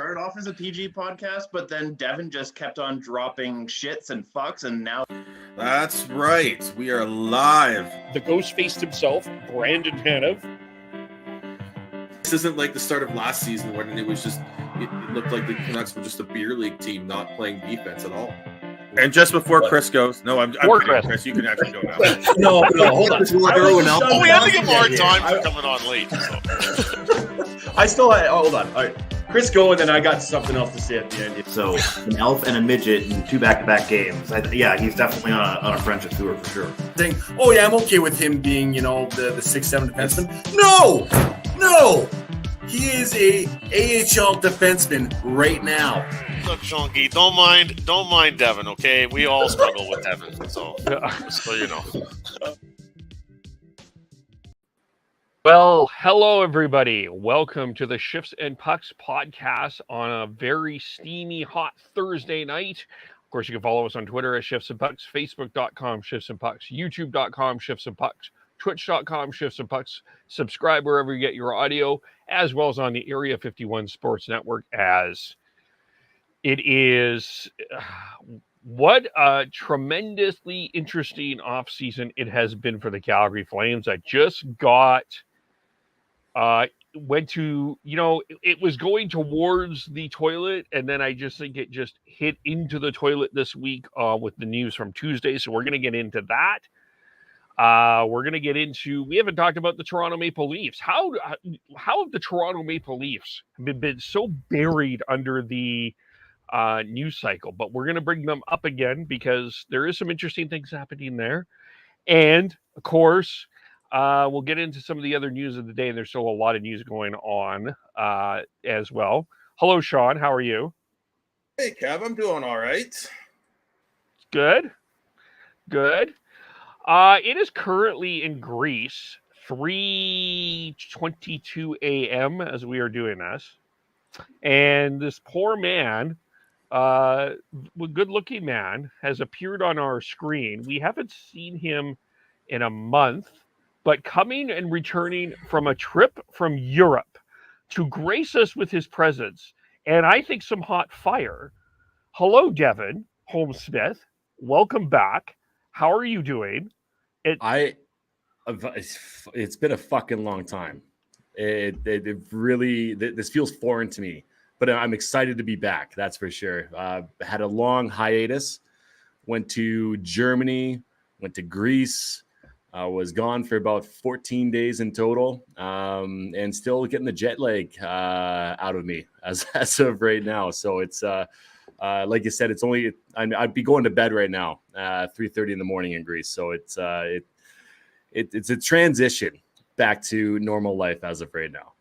started off as a PG podcast, but then Devin just kept on dropping shits and fucks, and now... That's right. We are live. The ghost faced himself, Brandon Tanev. This isn't like the start of last season when it looked like the Canucks were just a beer league team not playing defense at all. And just before Chris goes, I'm kidding, Chris, you can actually go now. no, hold on. We had to give more time for coming on late. So. I still had, hold on. All right. Chris, go, and then I got something else to say at the end. So, an elf and a midget in 2 back-to-back games. He's definitely on a friendship tour for sure. Saying, I'm okay with him being, the 6'7" defenseman. No! He is a AHL defenseman right now. Look, Jean-Guy, don't mind Devin, okay? We all struggle with Devin, so you know. Well, hello, everybody. Welcome to the Shifts and Pucks podcast on a very steamy, hot Thursday night. Of course, you can follow us on Twitter at Shifts and Pucks, Facebook.com, Shifts and Pucks, YouTube.com, Shifts and Pucks, Twitch.com, Shifts and Pucks. Subscribe wherever you get your audio, as well as on the Area 51 Sports Network, as it is... What a tremendously interesting offseason it has been for the Calgary Flames. I just went to, it was going towards the toilet, and then I just think it just hit into the toilet this week with the news from Tuesday. So we're going to get into that. We're going to get into, we haven't talked about the Toronto Maple Leafs. How have the Toronto Maple Leafs been so buried under the news cycle? But we're going to bring them up again because there is some interesting things happening there. And of course, we'll get into some of the other news of the day. And there's still a lot of news going on as well. Hello, Sean. How are you? Hey, Kev. I'm doing all right. Good. It is currently in Greece, 3:22 a.m. as we are doing this. And this poor man, good-looking man, has appeared on our screen. We haven't seen him in a month, but coming and returning from a trip from Europe to grace us with his presence, and I think some hot fire. Hello, Devin Holmes-Smith. Welcome back. How are you doing? It's been a fucking long time. It really, this feels foreign to me, but I'm excited to be back. That's for sure. Had a long hiatus, went to Germany, went to Greece, was gone for about 14 days in total, and still getting the jet lag out of me as of right now. So it's like you said, it's only I'd be going to bed right now, 3:30 in the morning in Greece. So it's a transition back to normal life as of right now.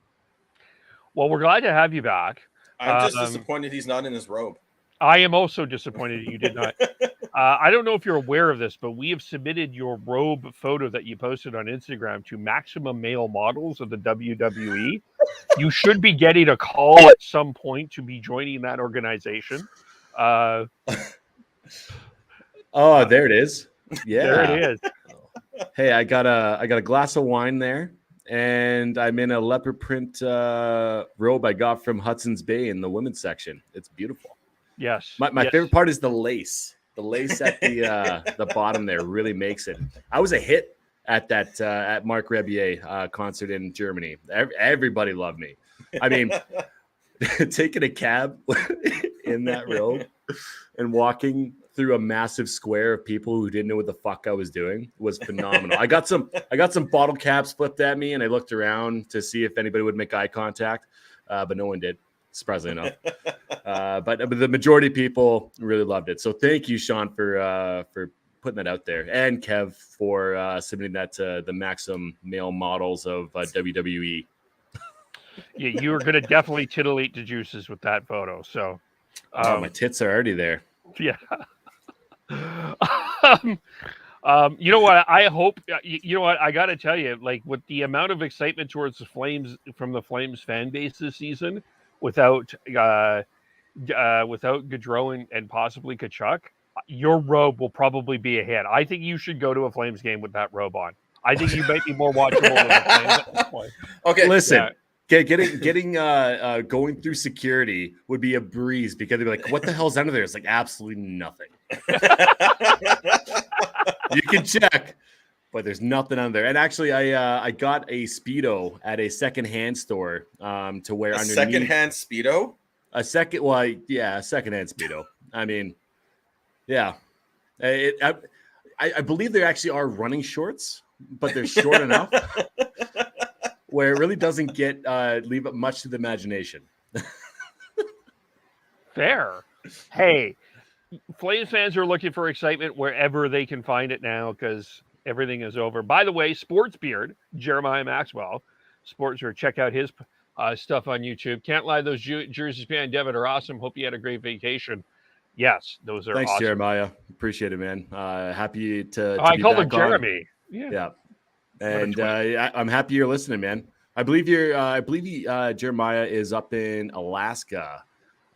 Well, we're glad to have you back. I'm just disappointed he's not in his robe. I am also disappointed that you did not. I don't know if you're aware of this, but we have submitted your robe photo that you posted on Instagram to Maximum Male Models of the WWE. You should be getting a call at some point to be joining that organization. Oh, there it is. Yeah, there it is. Hey, I got a glass of wine there, and I'm in a leopard print robe I got from Hudson's Bay in the women's section. It's beautiful. Yes. My favorite part is the lace. The lace at the bottom there really makes it. I was a hit at that at Marc Rebier concert in Germany. Everybody loved me. I mean, taking a cab in that robe and walking through a massive square of people who didn't know what the fuck I was doing was phenomenal. I got some bottle caps flipped at me, and I looked around to see if anybody would make eye contact, but no one did, surprisingly enough. But the majority of people really loved it. So thank you, Sean, for putting that out there, and Kev for submitting that to the Maximum Male Models of WWE. Yeah, you were going to definitely titillate the juices with that photo. So, my tits are already there. Yeah. You know what? I hope. You know what? I got to tell you, like, with the amount of excitement towards the Flames from the Flames fan base this season, without Gaudreau and possibly Tkachuk, your robe will probably be a hit. I think you should go to a Flames game with that robe on. I think you might be more watchable than the Flames at this point. Okay, listen. Getting going through security would be a breeze because they'd be like, "What the hell's under there?" It's like absolutely nothing. You can check, but there's nothing under there. And actually, I got a Speedo at a secondhand store to wear underneath. Secondhand Speedo? A secondhand Speedo. I mean, yeah. I believe there actually are running shorts, but they're short enough where it really doesn't leave it much to the imagination. Fair. Hey, Flames fans are looking for excitement wherever they can find it now because everything is over. By the way, Sports Beard, Jeremiah Maxwell, check out his stuff on YouTube. Can't lie, those jerseys behind Devin are awesome. Hope you had a great vacation. Yes, those are Thanks, awesome. Jeremiah. Appreciate it, man. Happy to I be called back him Jeremy. Yeah. And I'm happy you're listening, man. I believe Jeremiah is up in Alaska,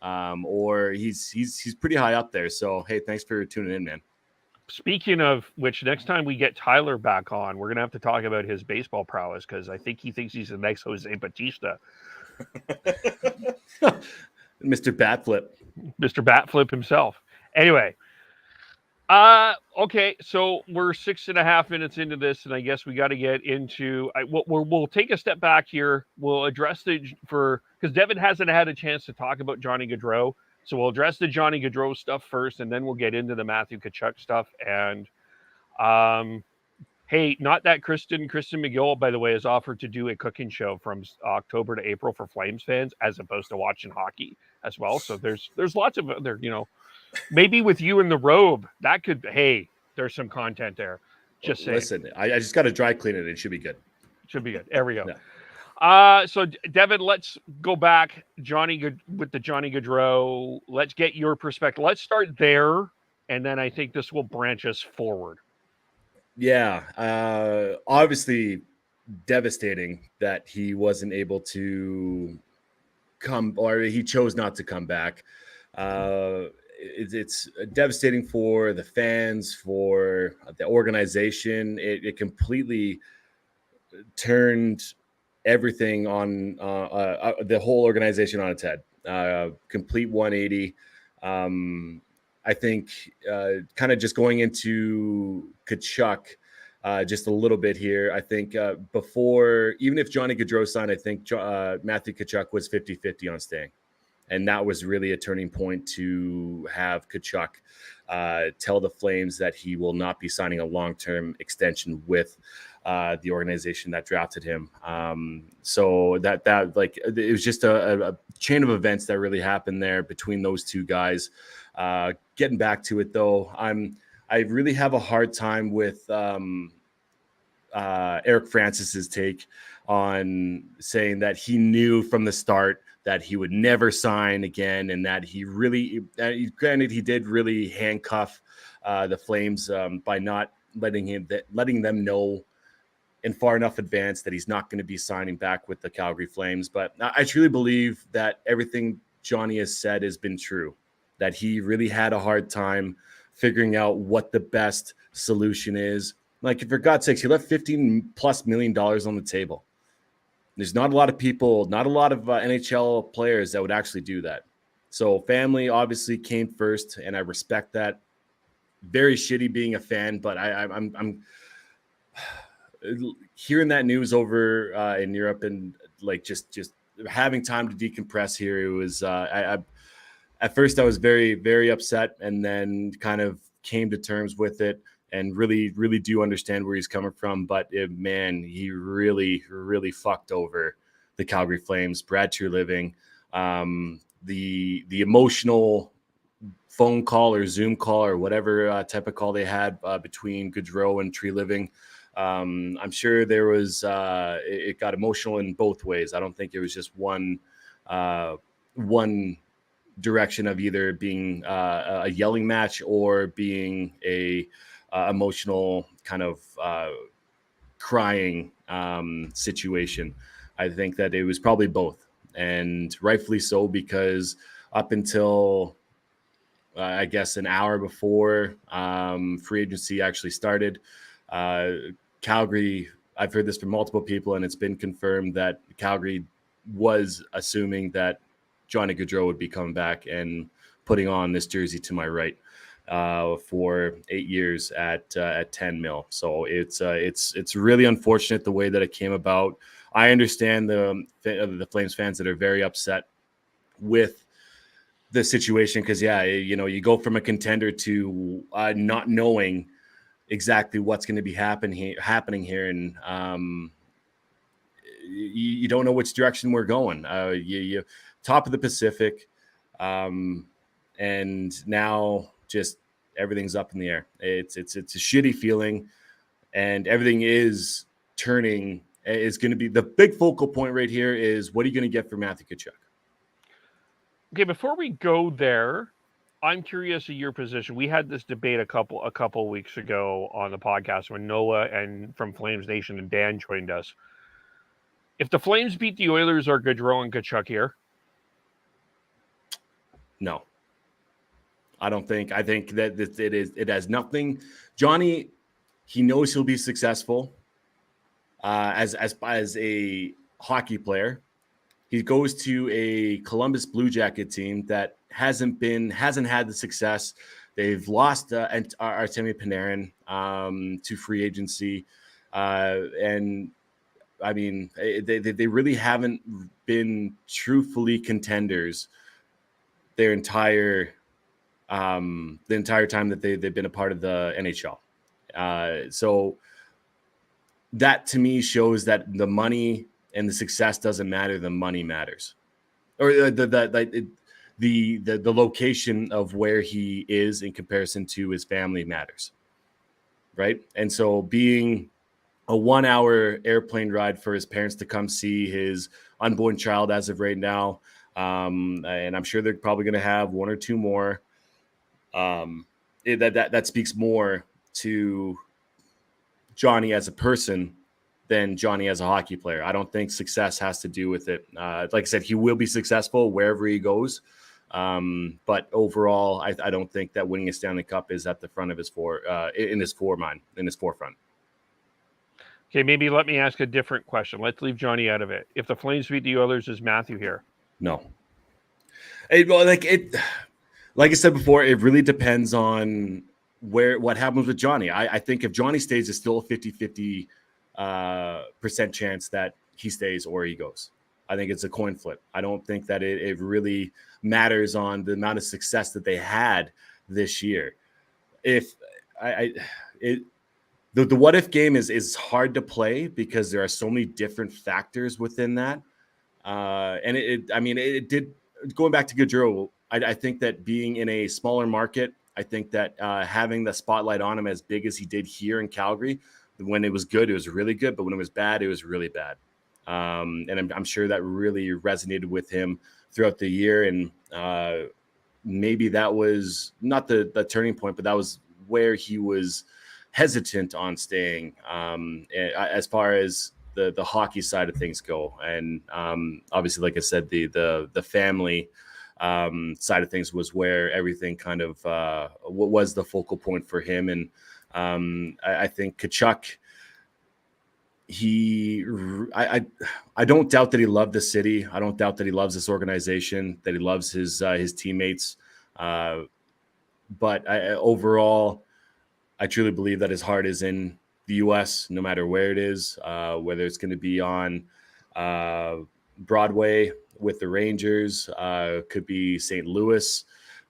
or he's pretty high up there. So hey, thanks for tuning in, man. Speaking of which, next time we get Tyler back on, we're gonna have to talk about his baseball prowess because I think he thinks he's the next Jose Bautista. Mr. Batflip himself. Anyway, okay, so we're 6.5 minutes into this, and I guess we got to get into. We'll take a step back here. We'll address because Devin hasn't had a chance to talk about Johnny Gaudreau, so we'll address the Johnny Gaudreau stuff first, and then we'll get into the Matthew Tkachuk stuff. And hey, not that Kristen McGill, by the way, has offered to do a cooking show from October to April for Flames fans, as opposed to watching hockey as well. So there's lots of other, maybe with you in the robe, that could, hey, there's some content there. Just saying. Listen, I just got to dry clean it. It should be good. There we go. Yeah. So Devin, let's go back with the Johnny Gaudreau. Let's get your perspective. Let's start there. And then I think this will branch us forward. Yeah. Obviously devastating that he wasn't able to come, or he chose not to come back. It's devastating for the fans, for the organization. It completely turned everything on the whole organization on its head. Complete 180. I think kind of just going into Tkachuk just a little bit here. I think before, even if Johnny Gaudreau signed, I think Matthew Tkachuk was 50-50 on staying. And that was really a turning point to have Tkachuk tell the Flames that he will not be signing a long-term extension with the organization that drafted him. So that like, it was just a chain of events that really happened there between those two guys. Getting back to it though, I really have a hard time with Eric Francis's take on saying that he knew from the start that he would never sign again, and that he really, granted, he did really handcuff the Flames by not letting them know in far enough advance that he's not going to be signing back with the Calgary Flames. But I truly believe that everything Johnny has said has been true, that he really had a hard time figuring out what the best solution is. Like, for God's sakes, he left $15+ million on the table. There's not a lot of people, not a lot of NHL players that would actually do that. So family obviously came first, and I respect that. Very shitty being a fan, but I'm hearing that news over in Europe, and like just having time to decompress here. It was at first I was very, very upset, and then kind of came to terms with it. And really, really do understand where he's coming from. But, man, he really, really fucked over the Calgary Flames. Brad Treliving, the emotional phone call or Zoom call or whatever type of call they had between Gaudreau and Treliving. I'm sure there was it got emotional in both ways. I don't think it was just one direction of either being a yelling match or being a emotional kind of crying situation. I think that it was probably both, and rightfully so, because up until I guess an hour before free agency actually started, Calgary, I've heard this from multiple people, and it's been confirmed that Calgary was assuming that Johnny Gaudreau would be coming back and putting on this jersey to my right for 8 years at 10 mil. So it's really unfortunate the way that it came about. I understand the Flames fans that are very upset with the situation because, you go from a contender to not knowing exactly what's going to be happening here, and you don't know which direction we're going. You top of the Pacific, and now just everything's up in the air. It's a shitty feeling, and everything is turning. Is going to be the big focal point right here. Is what are you going to get for Matthew Tkachuk? Okay, before we go there, I'm curious of your position. We had this debate a couple weeks ago on the podcast when Noah and from Flames Nation and Dan joined us. If the Flames beat the Oilers, are Gaudreau and Tkachuk here? No, I don't think. I think that it has nothing. Johnny, he knows he'll be successful as a hockey player. He goes to a Columbus Blue Jacket team that hasn't had the success. They've lost Artemi Panarin to free agency, and I mean they really haven't been truthfully contenders the entire time that they've been a part of the NHL. So that to me shows that the money and the success doesn't matter. The money matters, or the location of where he is in comparison to his family matters, right? And so being a 1-hour airplane ride for his parents to come see his unborn child as of right now, and I'm sure they're probably going to have one or two more. That speaks more to Johnny as a person than Johnny as a hockey player. I don't think success has to do with it. Like I said, he will be successful wherever he goes. But overall, I don't think that winning a Stanley Cup is at the front of his forefront. Okay, maybe let me ask a different question. Let's leave Johnny out of it. If the Flames beat the Oilers, is Matthew here? No. Like I said before, it really depends on what happens with Johnny. I think if Johnny stays, it's still a 50-50 % chance that he stays or he goes. I think it's a coin flip. I don't think that it really matters on the amount of success that they had this year. If the what if game is hard to play because there are so many different factors within that. And it did, going back to Gaudreau, I think that being in a smaller market, I think that having the spotlight on him as big as he did here in Calgary, when it was good, it was really good. But when it was bad, it was really bad. And I'm sure that really resonated with him throughout the year. And maybe that was not the turning point, but that was where he was hesitant on staying as far as the hockey side of things go. And obviously, like I said, the family side of things was where everything kind of what was the focal point for him. And I think Tkachuk, I don't doubt that he loved the city. I don't doubt that he loves this organization, that he loves his teammates. But overall, I truly believe that his heart is in the U.S., no matter where it is, whether it's going to be on Broadway with the Rangers, could be St. Louis.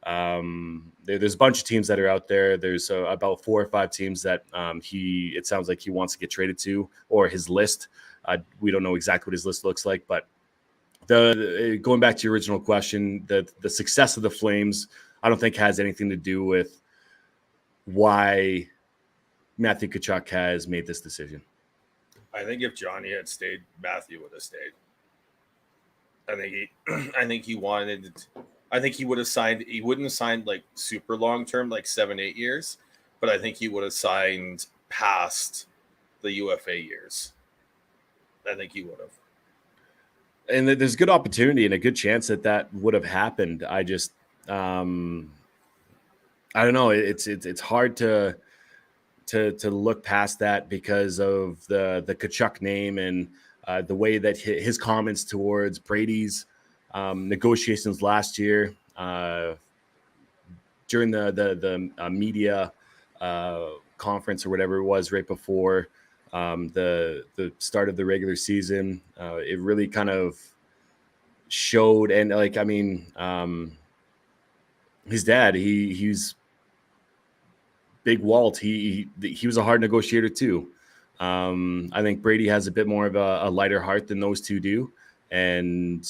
There's a bunch of teams that are out there. There's about 4 or 5 teams that it sounds like he wants to get traded to, or his list. We don't know exactly what his list looks like, but going back to your original question, the success of the Flames, I don't think has anything to do with why Matthew Tkachuk has made this decision. I think if Johnny had stayed, Matthew would have stayed. I think he wanted. I think he would have signed. He wouldn't have signed like super long term, like 7-8 years, but I think he would have signed past the UFA years. I think he would have. And there's good opportunity and a good chance that would have happened. I just, I don't know. It's hard to look past that because of the Tkachuk name and the way that his comments towards Brady's negotiations last year during the media conference or whatever it was right before the start of the regular season, it really kind of showed. And like, I mean, his dad, he's Big Walt. He was a hard negotiator too. I think Brady has a bit more of a lighter heart than those two do, and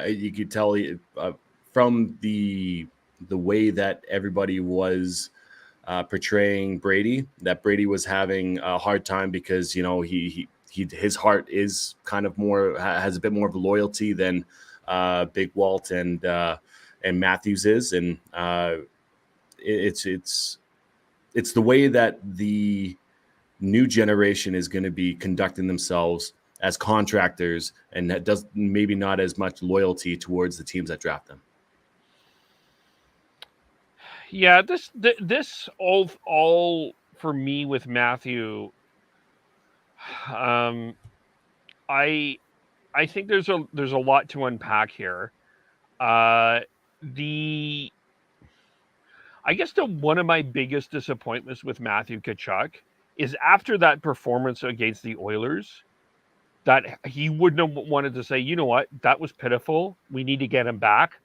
you could tell from the way that everybody was portraying Brady, that Brady was having a hard time because, you know, his heart is kind of more, has a bit more of a loyalty than Big Walt and Matthews is, and it's the way that the new generation is going to be conducting themselves as contractors, and that does maybe not as much loyalty towards the teams that draft them. Yeah, this all for me with Matthew. I think there's a lot to unpack here. I guess one of my biggest disappointments with Matthew Tkachuk is after that performance against the Oilers, that he wouldn't have wanted to say, you know what, that was pitiful. We need to get him back.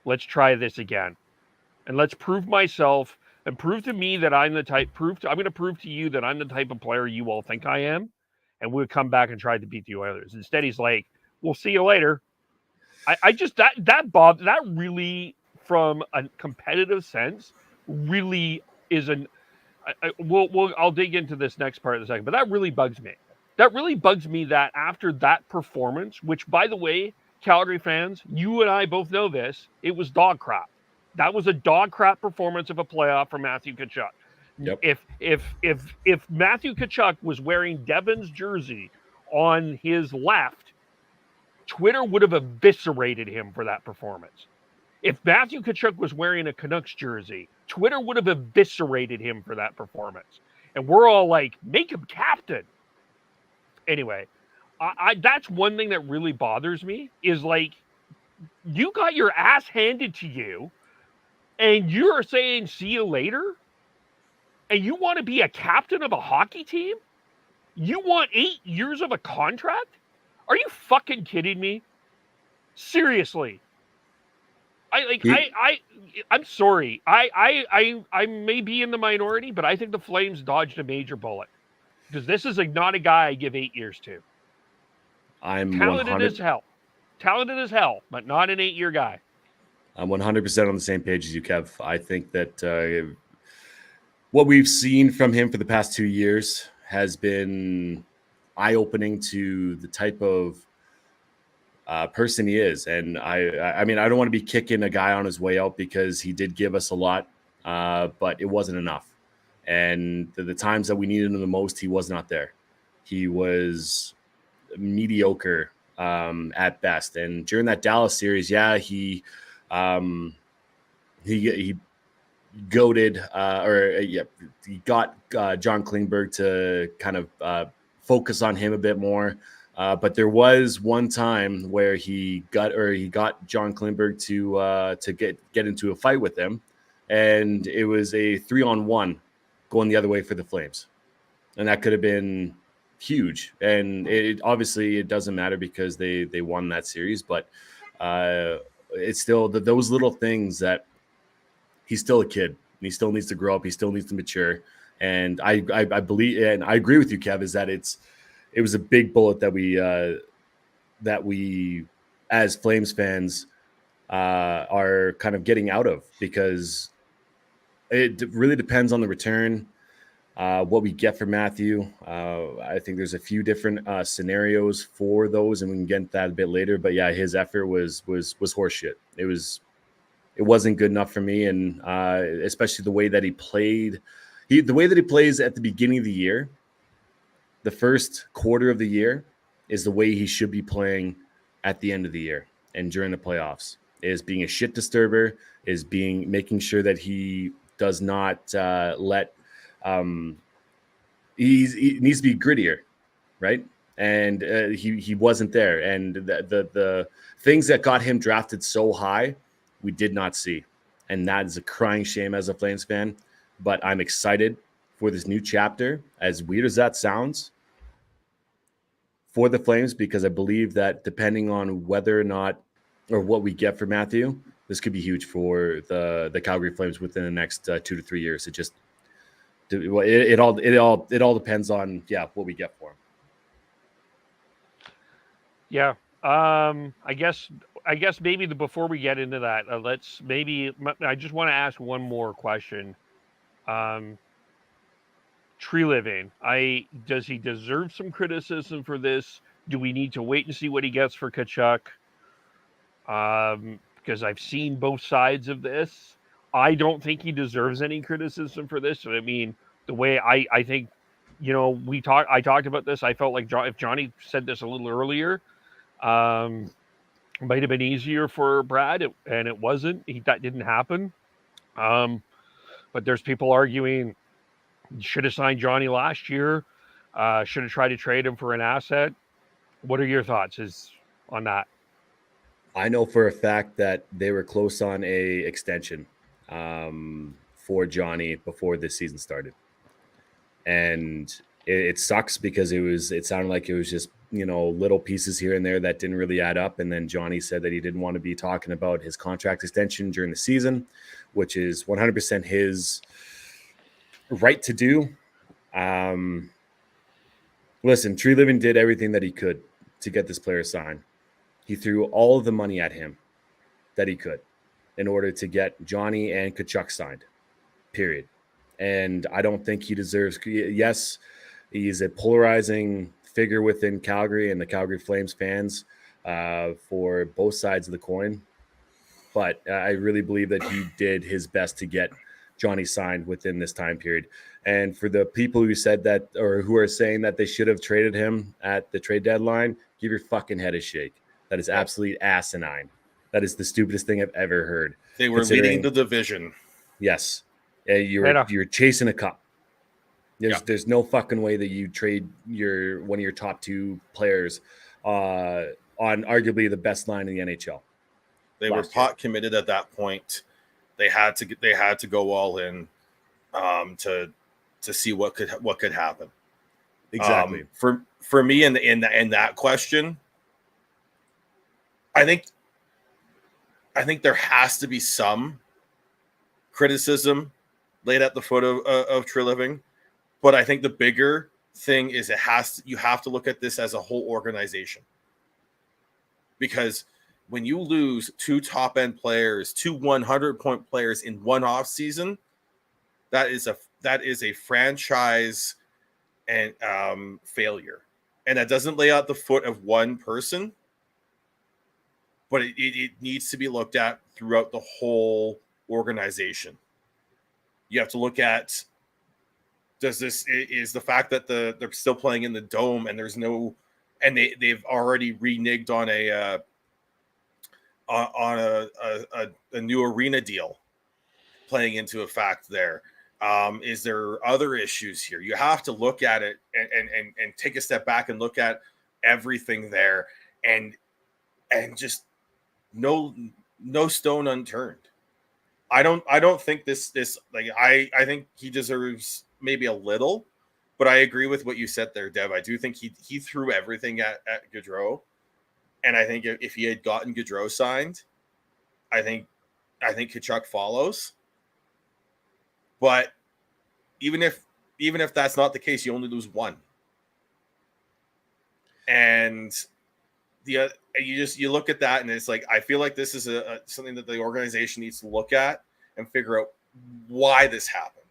Let's try this again. And let's prove myself and prove to me that I'm the type, I'm going to prove to you that I'm the type of player you all think I am. And we'll come back and try to beat the Oilers. Instead, he's like, we'll see you later. I just, that really, from a competitive sense, really is I'll dig into this next part in a second, but that really bugs me. That really bugs me that after that performance, which, by the way, Calgary fans, you and I both know this, it was dog crap. That was a dog crap performance of a playoff for Matthew Tkachuk. Yep. If Matthew Tkachuk was wearing Devin's jersey on his left, Twitter would have eviscerated him for that performance. If Matthew Tkachuk was wearing a Canucks jersey, Twitter would have eviscerated him for that performance. And we're all like, make him captain. Anyway, that's one thing that really bothers me is, like, you got your ass handed to you and you're saying, see you later? And you want to be a captain of a hockey team? You want 8 years of a contract? Are you fucking kidding me? Seriously. I'm sorry. I may be in the minority, but I think the Flames dodged a major bullet. Because this is not a guy I give 8 years to. I'm talented as hell, but not an 8-year guy. I'm 100% on the same page as you, Kev. I think that what we've seen from him for the past 2 years has been eye-opening to the type of person he is. And I mean, I don't want to be kicking a guy on his way out because he did give us a lot, but it wasn't enough. And the times that we needed him the most, he was not there. He was mediocre at best. And during that Dallas series, yeah, he goaded he got John Klingberg to kind of focus on him a bit more. But there was one time where he got John Klingberg to get into a fight with him, and it was a 3-on-1 going the other way for the Flames, and that could have been huge. And it obviously it doesn't matter because they won that series, but it's still those little things that he's still a kid and he still needs to grow up. He still needs to mature. And I believe, and I agree with you, Kev, is that it was a big bullet that we as Flames fans are kind of getting out of, because it really depends on the return, what we get from Matthew. I think there's a few different scenarios for those, and we can get into that a bit later. But yeah, his effort was horseshit. It wasn't good enough for me, and especially the way that he played. The way that he plays at the beginning of the year, the first quarter of the year, is the way he should be playing at the end of the year and during the playoffs. Is being a shit disturber, is making sure that he does not let. He needs to be grittier, right? and he wasn't there. And the things that got him drafted so high, we did not see, and that is a crying shame as a Flames fan. But I'm excited for this new chapter, as weird as that sounds, for the Flames, because I believe that depending on whether or not or what we get for Matthew, this could be huge for the Calgary Flames within the next 2 to 3 years. It all depends on what we get for him. Yeah. I guess maybe before we get into that, I just want to ask one more question. Tree Living, does he deserve some criticism for this? Do we need to wait and see what he gets for Tkachuk? Because I've seen both sides of this. I don't think he deserves any criticism for this. I mean, the way I think, I talked about this. I felt like if Johnny said this a little earlier, might have been easier for Brad, and it wasn't. That didn't happen. But there's people arguing should have signed Johnny last year. Should have tried to trade him for an asset. What are your thoughts on that? I know for a fact that they were close on a extension for Johnny before this season started, and it sucks because it sounded like it was just little pieces here and there that didn't really add up. And then Johnny said that he didn't want to be talking about his contract extension during the season, which is 100% his right to do. Listen, Tree Living did everything that he could to get this player signed. He threw all of the money at him that he could in order to get Johnny and Tkachuk signed, period. And I don't think he deserves – yes, he's a polarizing figure within Calgary and the Calgary Flames fans for both sides of the coin. But I really believe that he did his best to get Johnny signed within this time period. And for the people who said that, or who are saying that they should have traded him at the trade deadline, give your fucking head a shake. That is absolutely asinine. That is the stupidest thing I've ever heard. They were leading the division. Yes. You're chasing a cup. There's no fucking way that you trade one of your top two players on arguably the best line in the NHL. They were pot committed at that point. They had to go all in to see what could happen. Exactly. For me in that question, I think there has to be some criticism laid at the foot of Tree Living, but I think the bigger thing is you have to look at this as a whole organization, because when you lose two top end players, two 100-point players in one off season, that is a franchise and failure, and that doesn't lay out the foot of one person. But it needs to be looked at throughout the whole organization. You have to look at, is the fact that they're still playing in the Dome and there's no, and they've already reneged on a new arena deal playing into a fact there. Is there other issues here? You have to look at it and take a step back and look at everything there and just no stone unturned. I don't think this I think he deserves maybe a little, but I agree with what you said there, Dev. I do think he threw everything at Gaudreau, and I think if he had gotten Gaudreau signed, I think Tkachuk follows. But even if that's not the case, you only lose one. And you look at that, and it's like, I feel like this is something that the organization needs to look at and figure out why this happened.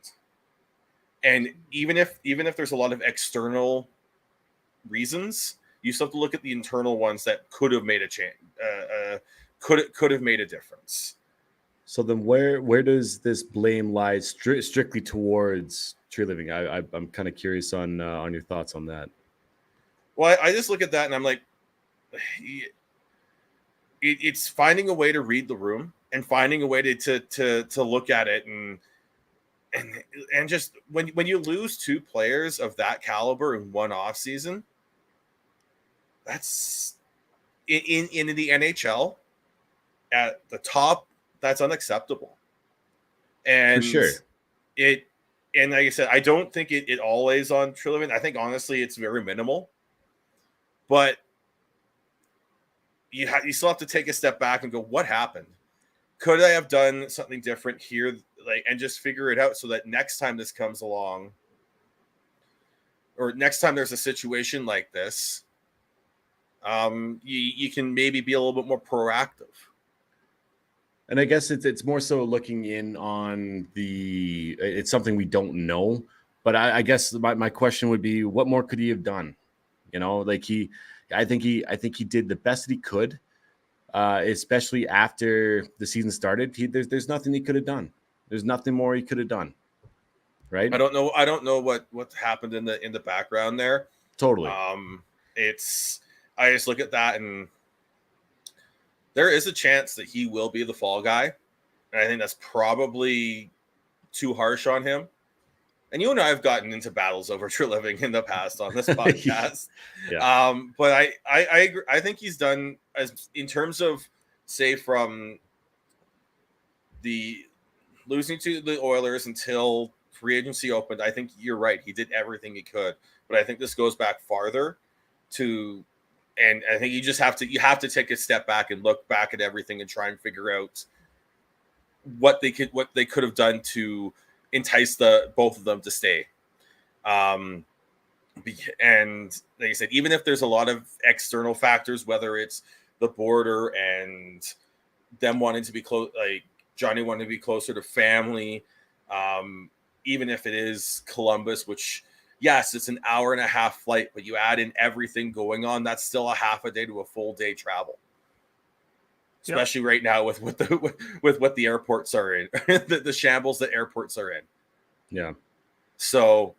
And even if there's a lot of external reasons, you still have to look at the internal ones that could have made a change, could have made a difference. So then where does this blame lie strictly towards Tree Living? I'm kind of curious on your thoughts on that. Well, I just look at that and I'm like, it's finding a way to read the room and finding a way to look at it and just when you lose two players of that caliber in one off season, that's in the NHL at the top. That's unacceptable. And for sure. And like I said, I don't think it always on Treliving. I think honestly it's very minimal. But you still have to take a step back and go, what happened? Could I have done something different here, and just figure it out so that next time this comes along, or next time there's a situation like this, you can maybe be a little bit more proactive. And I guess it's more so looking in on it's something we don't know, but I guess my question would be, what more could he have done? I think he did the best that he could, especially after the season started. There's nothing he could have done. There's nothing more he could have done. Right? I don't know what happened in the background there. Totally. I just look at that, and there is a chance that he will be the fall guy. And I think that's probably too harsh on him. And you and I have gotten into battles over Treliving in the past on this podcast. Yeah. But I agree. I think he's done, as in terms of, say, from the losing to the Oilers until free agency opened. I think you're right. He did everything he could. But I think this goes back farther to, and I think you have to take a step back and look back at everything and try and figure out what they could have done to entice both of them to stay. And like I said, even if there's a lot of external factors, whether it's the border and them wanting to be close, like Johnny wanting to be closer to family, even if it is Columbus, which, yes, it's an hour and a half flight, but you add in everything going on, that's still a half a day to a full day travel. Especially right now with what the airports are in, the shambles that airports are in. Yeah. So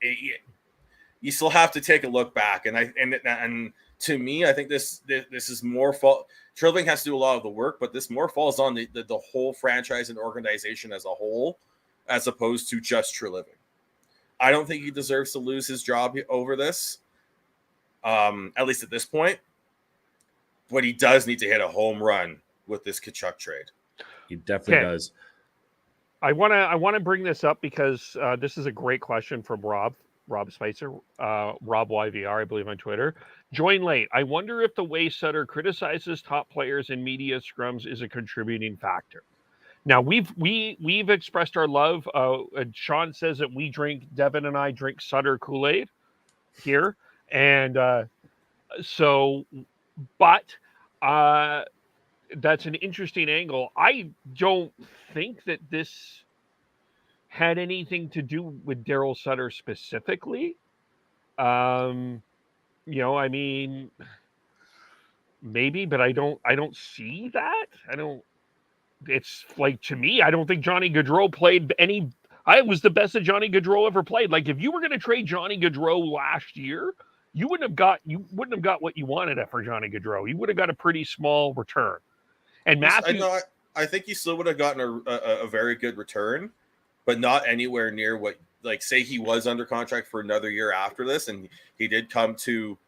you still have to take a look back, and to me, I think this is more fault. Treliving has to do a lot of the work, but this more falls on the whole franchise and organization as a whole, as opposed to just Treliving. I don't think he deserves to lose his job over this, at least at this point. But he does need to hit a home run with this Tkachuk trade. He definitely does. I want to bring this up because this is a great question from Rob Spicer, Rob YVR, I believe, on Twitter. Join late. I wonder if the way Sutter criticizes top players in media scrums is a contributing factor. Now we've expressed our love. Sean says that Devin and I drink Sutter Kool-Aid here, and but that's an interesting angle. I don't think that this had anything to do with Daryl Sutter specifically. I mean, maybe, but I don't see that. It's like, to me, I don't think Johnny Gaudreau played I was the best that Johnny Gaudreau ever played. Like, if you were going to trade Johnny Gaudreau last year, you wouldn't have got what you wanted for Johnny Gaudreau. You would have got a pretty small return. And Matthew, I think you still would have gotten a very good return, but not anywhere near what, like, say he was under contract for another year after this, and he did come to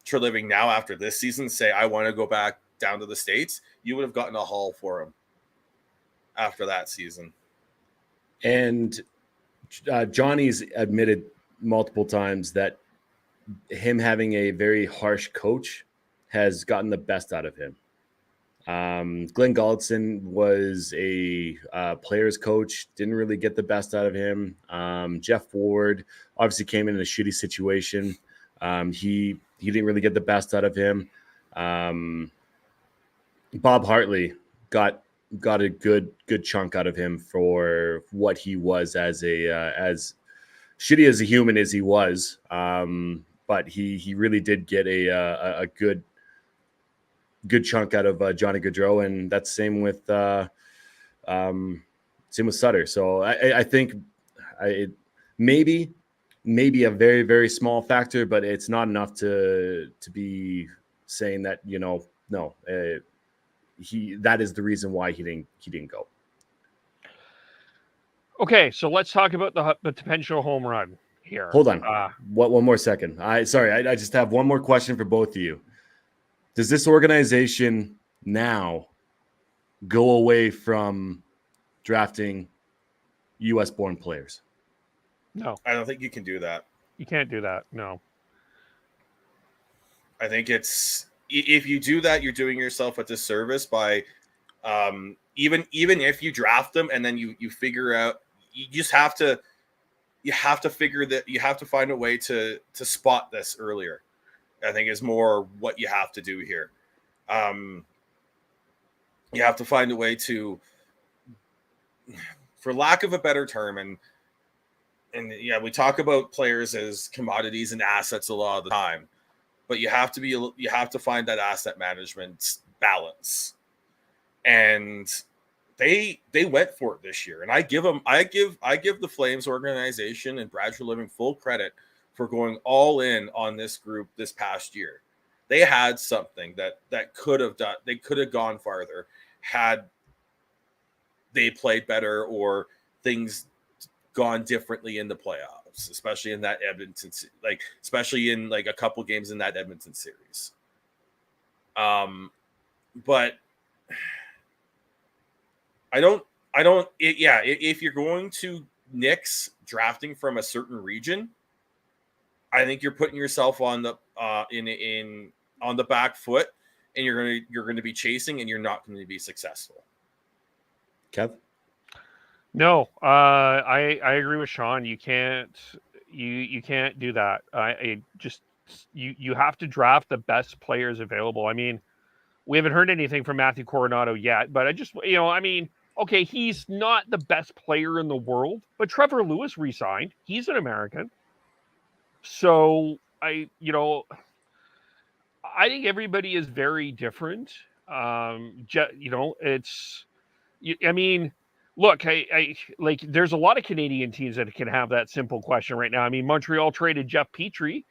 Treliving now after this season, say, I want to go back down to the States. You would have gotten a haul for him after that season. And Johnny's admitted multiple times that him having a very harsh coach has gotten the best out of him. Glenn Galdson was a player's coach, didn't really get the best out of him. Jeff Ward obviously came in a shitty situation. He didn't really get the best out of him. Bob Hartley got a good chunk out of him for what he was as shitty as a human as he was. But he really did get a good chunk out of Johnny Gaudreau, and that's same with Sutter. So I think maybe a very, very small factor, but it's not enough to be saying that, no, that is the reason why he didn't go. Okay, so let's talk about the potential home run here. Hold on. One more second. I just have one more question for both of you. Does this organization now go away from drafting U.S.-born players? No. I don't think you can do that. You can't do that. No. I think it's if you do that, you're doing yourself a disservice by even if you draft them and then you figure out you have to figure that you have to find a way to spot this earlier. I think is more what you have to do here. You have to find a way to, for lack of a better term, and yeah, we talk about players as commodities and assets a lot of the time, but you have to find that asset management balance, and they went for it this year, and I give the Flames organization and Brad Living full credit for going all in on this group this past year. They had something that could have done. They could have gone farther had they played better or things gone differently in the playoffs, especially in that Edmonton, especially in a couple games in that Edmonton series. But if you're going to nix drafting from a certain region, I think you're putting yourself on the on the back foot, and you're going to be chasing, and you're not going to be successful. Kev? No, I agree with Sean. You can't do that. You have to draft the best players available. I mean, we haven't heard anything from Matthew Coronado yet, but okay, he's not the best player in the world, but Trevor Lewis re-signed. He's an American. So I think everybody is very different. Look, there's a lot of Canadian teams that can have that simple question right now. I mean, Montreal traded Jeff Petrie.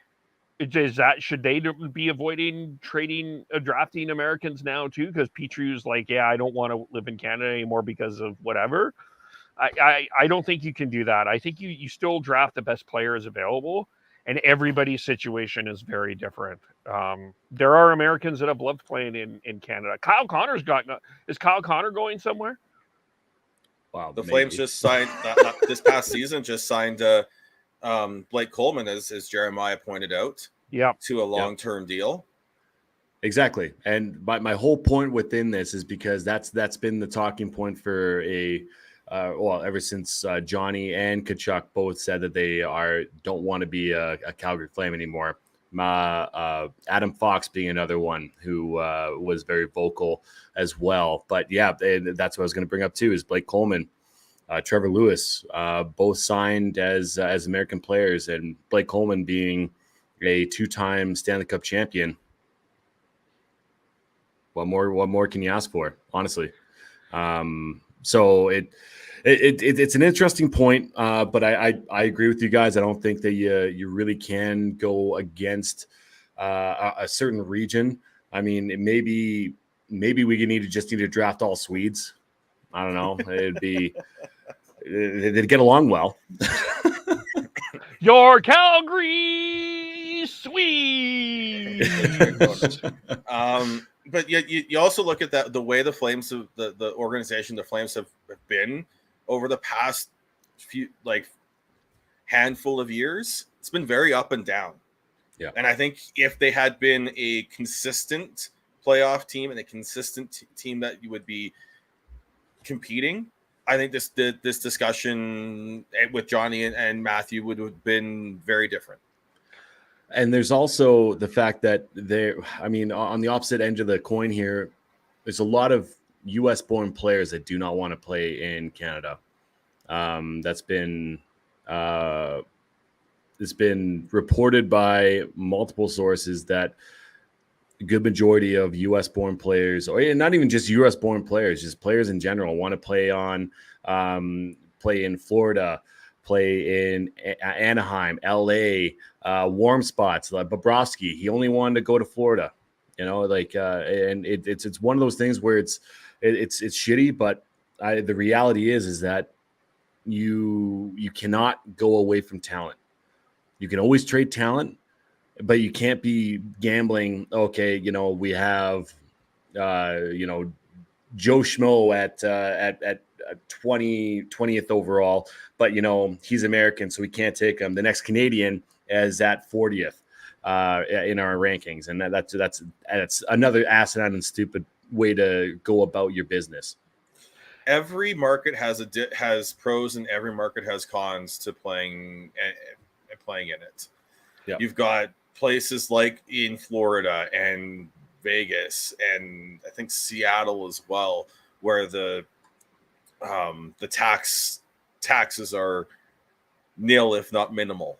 Should they be avoiding drafting Americans now too? Because Petrie's I don't want to live in Canada anymore because of whatever. I don't think you can do that. I think you still draft the best players available, and everybody's situation is very different. There are Americans that have loved playing in Canada. Is Kyle Connor going somewhere? Wow, the Flames just signed this past season. Just signed Blake Coleman, as Jeremiah pointed out. Yeah, to a long-term deal. Exactly, and my whole point within this is because that's been the talking point for ever since Johnny and Tkachuk both said that they don't want to be a Calgary Flame anymore. Adam Fox being another one who was very vocal as well. But yeah, that's what I was going to bring up too, is Blake Coleman, Trevor Lewis, both signed as American players, and Blake Coleman being a 2-time Stanley Cup champion. What more can you ask for, honestly? So it's an interesting point, but I agree with you guys. I don't think that you really can go against a certain region. I mean, maybe we need to draft all Swedes. I don't know. They'd get along well. Your Calgary Swedes. But you also look at the way the Flames have the organization the Flames have been over the past few handful of years. It's been very up and down. Yeah. And I think if they had been a consistent playoff team and a consistent team that you would be competing, I think this discussion with Johnny and Matthew would have been very different. And there's also the fact that on the opposite end of the coin here, there's a lot of U.S.-born players that do not want to play in Canada. That's been it's been reported by multiple sources that a good majority of U.S.-born players, or not even just U.S.-born players, just players in general, want to play in Florida, play in Anaheim, L.A., warm spots. Like Bobrovsky, he only wanted to go to Florida. And it's one of those things where it's shitty, but the reality is that you cannot go away from talent. You can always trade talent, but you can't be gambling. Okay, we have, Joe Schmo at 20th overall, but he's American, so we can't take him. The next Canadian is at 40th in our rankings, and that's another asinine and stupid way to go about your business. Every market has pros and every market has cons to playing in it. Yeah. You've got places like in Florida and Vegas and I think Seattle as well, where the taxes are nil if not minimal.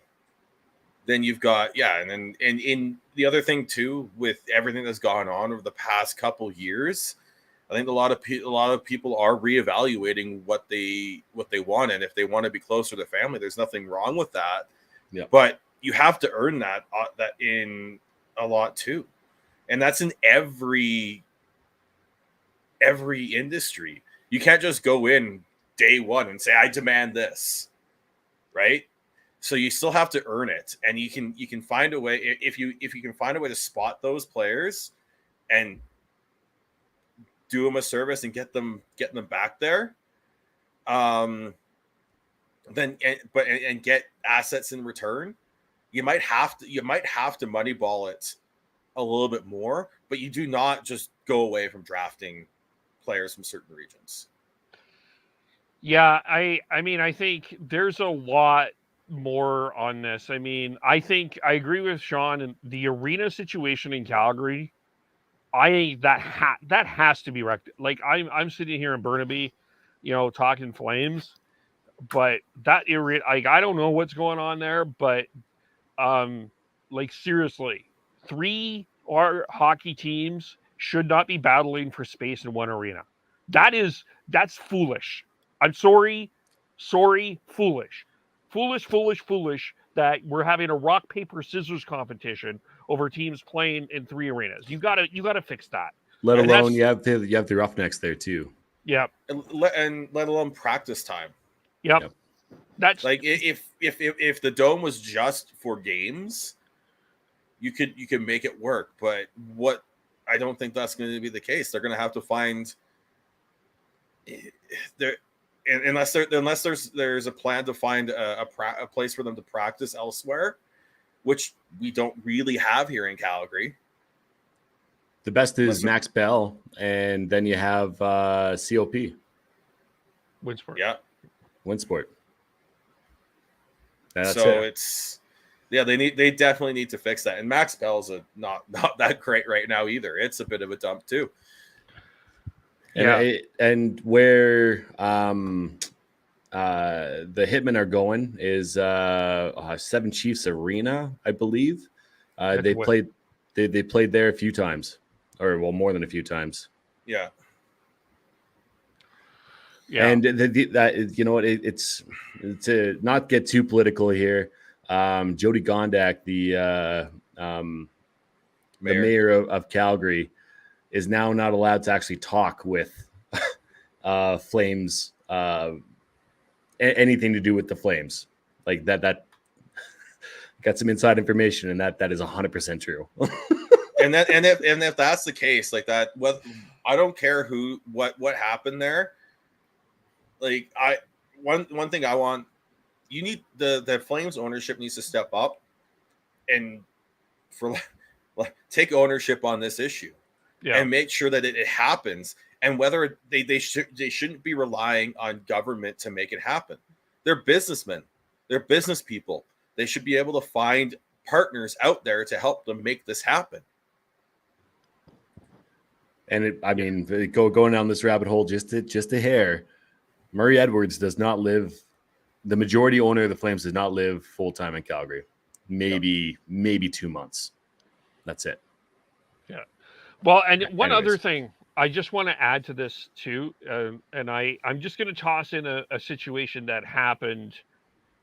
Then you've got and in the other thing too, with everything that's gone on over the past couple years, I think a lot of people are reevaluating what they want, and if they want to be closer to family, there's nothing wrong with that. Yeah. But you have to earn that in a lot too, and that's in every industry. You can't just go in day one and say I demand this, right? So you still have to earn it, and you can find a way if you can find a way to spot those players and do them a service and get them back there, then get assets in return. You might have to moneyball it a little bit more, but you do not just go away from drafting players from certain regions. Yeah, I mean, I think there's a lot more on this. I mean, I think I agree with Sean, and the arena situation in Calgary, I think that has to be wrecked. Like I'm sitting here in Burnaby, talking Flames, but that area, like I don't know what's going on there, but like seriously, 3 hockey teams should not be battling for space in one arena. That's foolish. I'm sorry, foolish. Foolish that we're having a rock, paper, scissors competition over teams playing in 3 arenas. You gotta fix that. Let alone you have the Roughnecks there too. Yeah. And let alone practice time. Yep. That's like if the dome was just for games, you could make it work. But what I don't think that's going to be the case. They're going to have to find there. Unless there's a plan to find a place for them to practice elsewhere, which we don't really have here in Calgary. The best is Max Bell, and then you have COP. Winsport. Yeah. Winsport. They definitely need to fix that. And Max Bell's not that great right now either. It's a bit of a dump too. And where the Hitmen are going is Seven Chiefs Arena, I believe. They played there a few times, or more than a few times. Yeah. Yeah. And it's to not get too political here. Jody Gondak, the mayor of Calgary, is now not allowed to actually talk with Flames, anything to do with the Flames. Like that got some inside information, and that is 100% true. and if that's the case, like that, I don't care what happened there. Like one thing I want, you need the Flames ownership needs to step up and take ownership on this issue. Yeah. And make sure that it happens, and whether they shouldn't be relying on government to make it happen. They're businessmen, they're business people. They should be able to find partners out there to help them make this happen. And going down this rabbit hole just a hair. Murray Edwards does not live. The majority owner of the Flames does not live full time in Calgary. Maybe 2 months. That's it. Yeah. Well, and one other thing I just want to add to this too, and I'm just going to toss in a situation that happened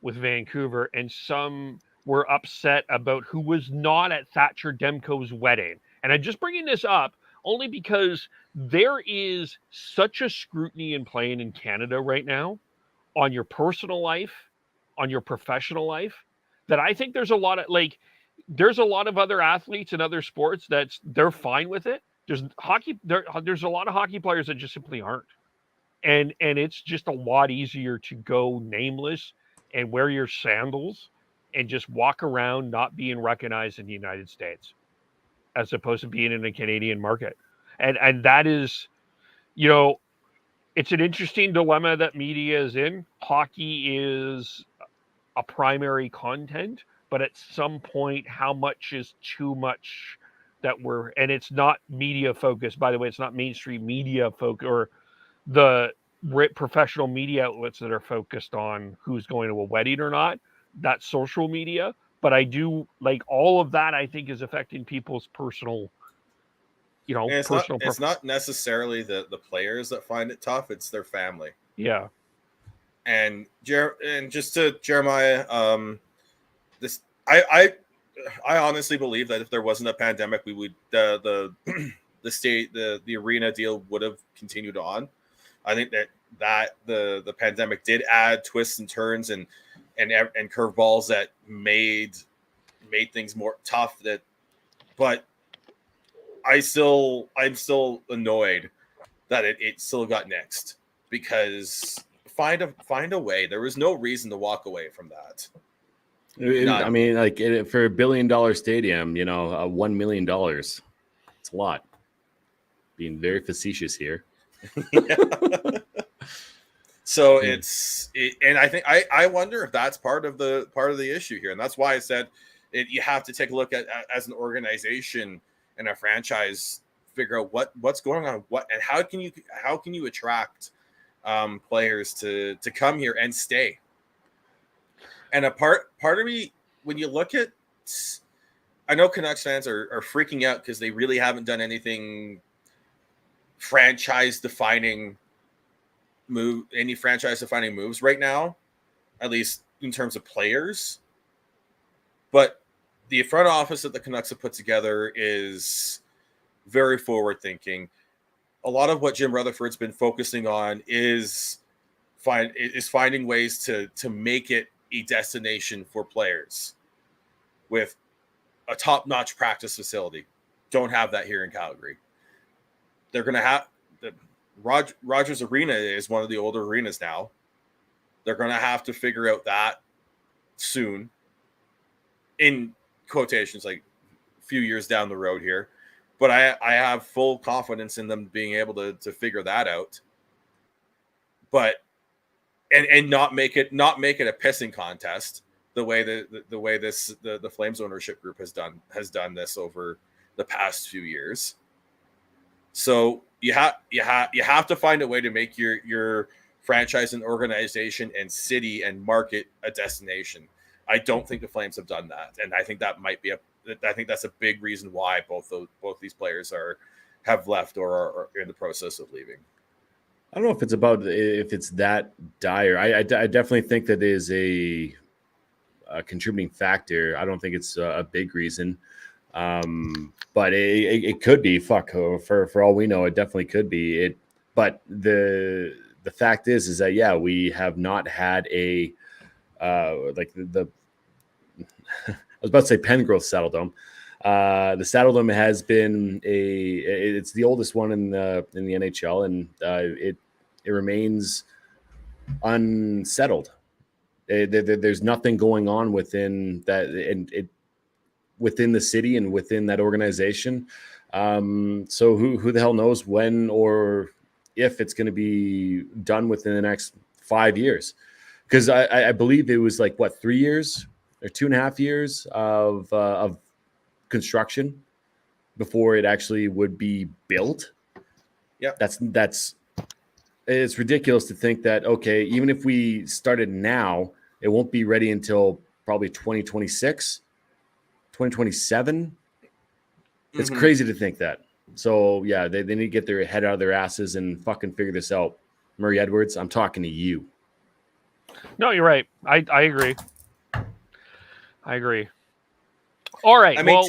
with Vancouver, and some were upset about who was not at Thatcher Demko's wedding. And I'm just bringing this up only because there is such a scrutiny in playing in Canada right now on your personal life, on your professional life, that I think there's a lot of other athletes in other sports they're fine with it. There's a lot of hockey players that just simply aren't. And it's just a lot easier to go nameless and wear your sandals and just walk around not being recognized in the United States as opposed to being in a Canadian market. And that is, it's an interesting dilemma that media is in. Hockey is a primary content, but at some point, how much is too much and it's not media focused, by the way, it's not mainstream media focused or the professional media outlets that are focused on who's going to a wedding or not. That's social media. But I do like all of that, I think, is affecting people's personal, it's not necessarily the players that find it tough, it's their family. Yeah. And just to Jeremiah, I honestly believe that if there wasn't a pandemic, we would the arena deal would have continued on. I think that the pandemic did add twists and turns and curveballs that made things more tough. But I'm still annoyed that it still got nixed, because find a way. There was no reason to walk away from that. I mean, like for $1 billion stadium, $1 million, it's a lot. Being very facetious here. So and I think I wonder if that's part of the issue here, and that's why I said you have to take a look at as an organization and a franchise, figure out what's going on, and how can you attract players to come here and stay. And a part of me, when you look at, I know Canucks fans are freaking out because they really haven't done anything franchise defining moves right now, at least in terms of players. But the front office that the Canucks have put together is very forward thinking. A lot of what Jim Rutherford's been focusing on is finding ways to make it a destination for players with a top-notch practice facility. Don't have that here in Calgary. They're going to have Rogers Arena is one of the older arenas now. They're going to have to figure out that soon, in quotations, like a few years down the road here. But I have full confidence in them being able to figure that out. But and not make it a pissing contest the way the Flames ownership group has done this over the past few years. So you have to find a way to make your franchise and organization and city and market a destination. I don't think the Flames have done that, and I think that's a big reason why both these players have left or are in the process of leaving. I don't know if it's that dire. I definitely think that is a contributing factor. I don't think it's a big reason. But it could be. For all we know, it definitely could be. But the fact is that we have not had a like the I was about to say Pengrowth Saddle Dome. The Saddle Dome has been it's the oldest one in the NHL, and it remains unsettled. There's nothing going on within that, and within the city and within that organization. So who the hell knows when or if it's going to be done within the next 5 years? Because I believe it was like 3 years or 2.5 years of construction before it actually would be built. Yeah, that's it's ridiculous to think that, okay, even if we started now, it won't be ready until probably 2026, 2027. It's crazy to think that. So yeah, they need to get their head out of their asses and fucking figure this out. Murray Edwards, I'm talking to you. No, you're right. I agree. I agree. All right. I mean,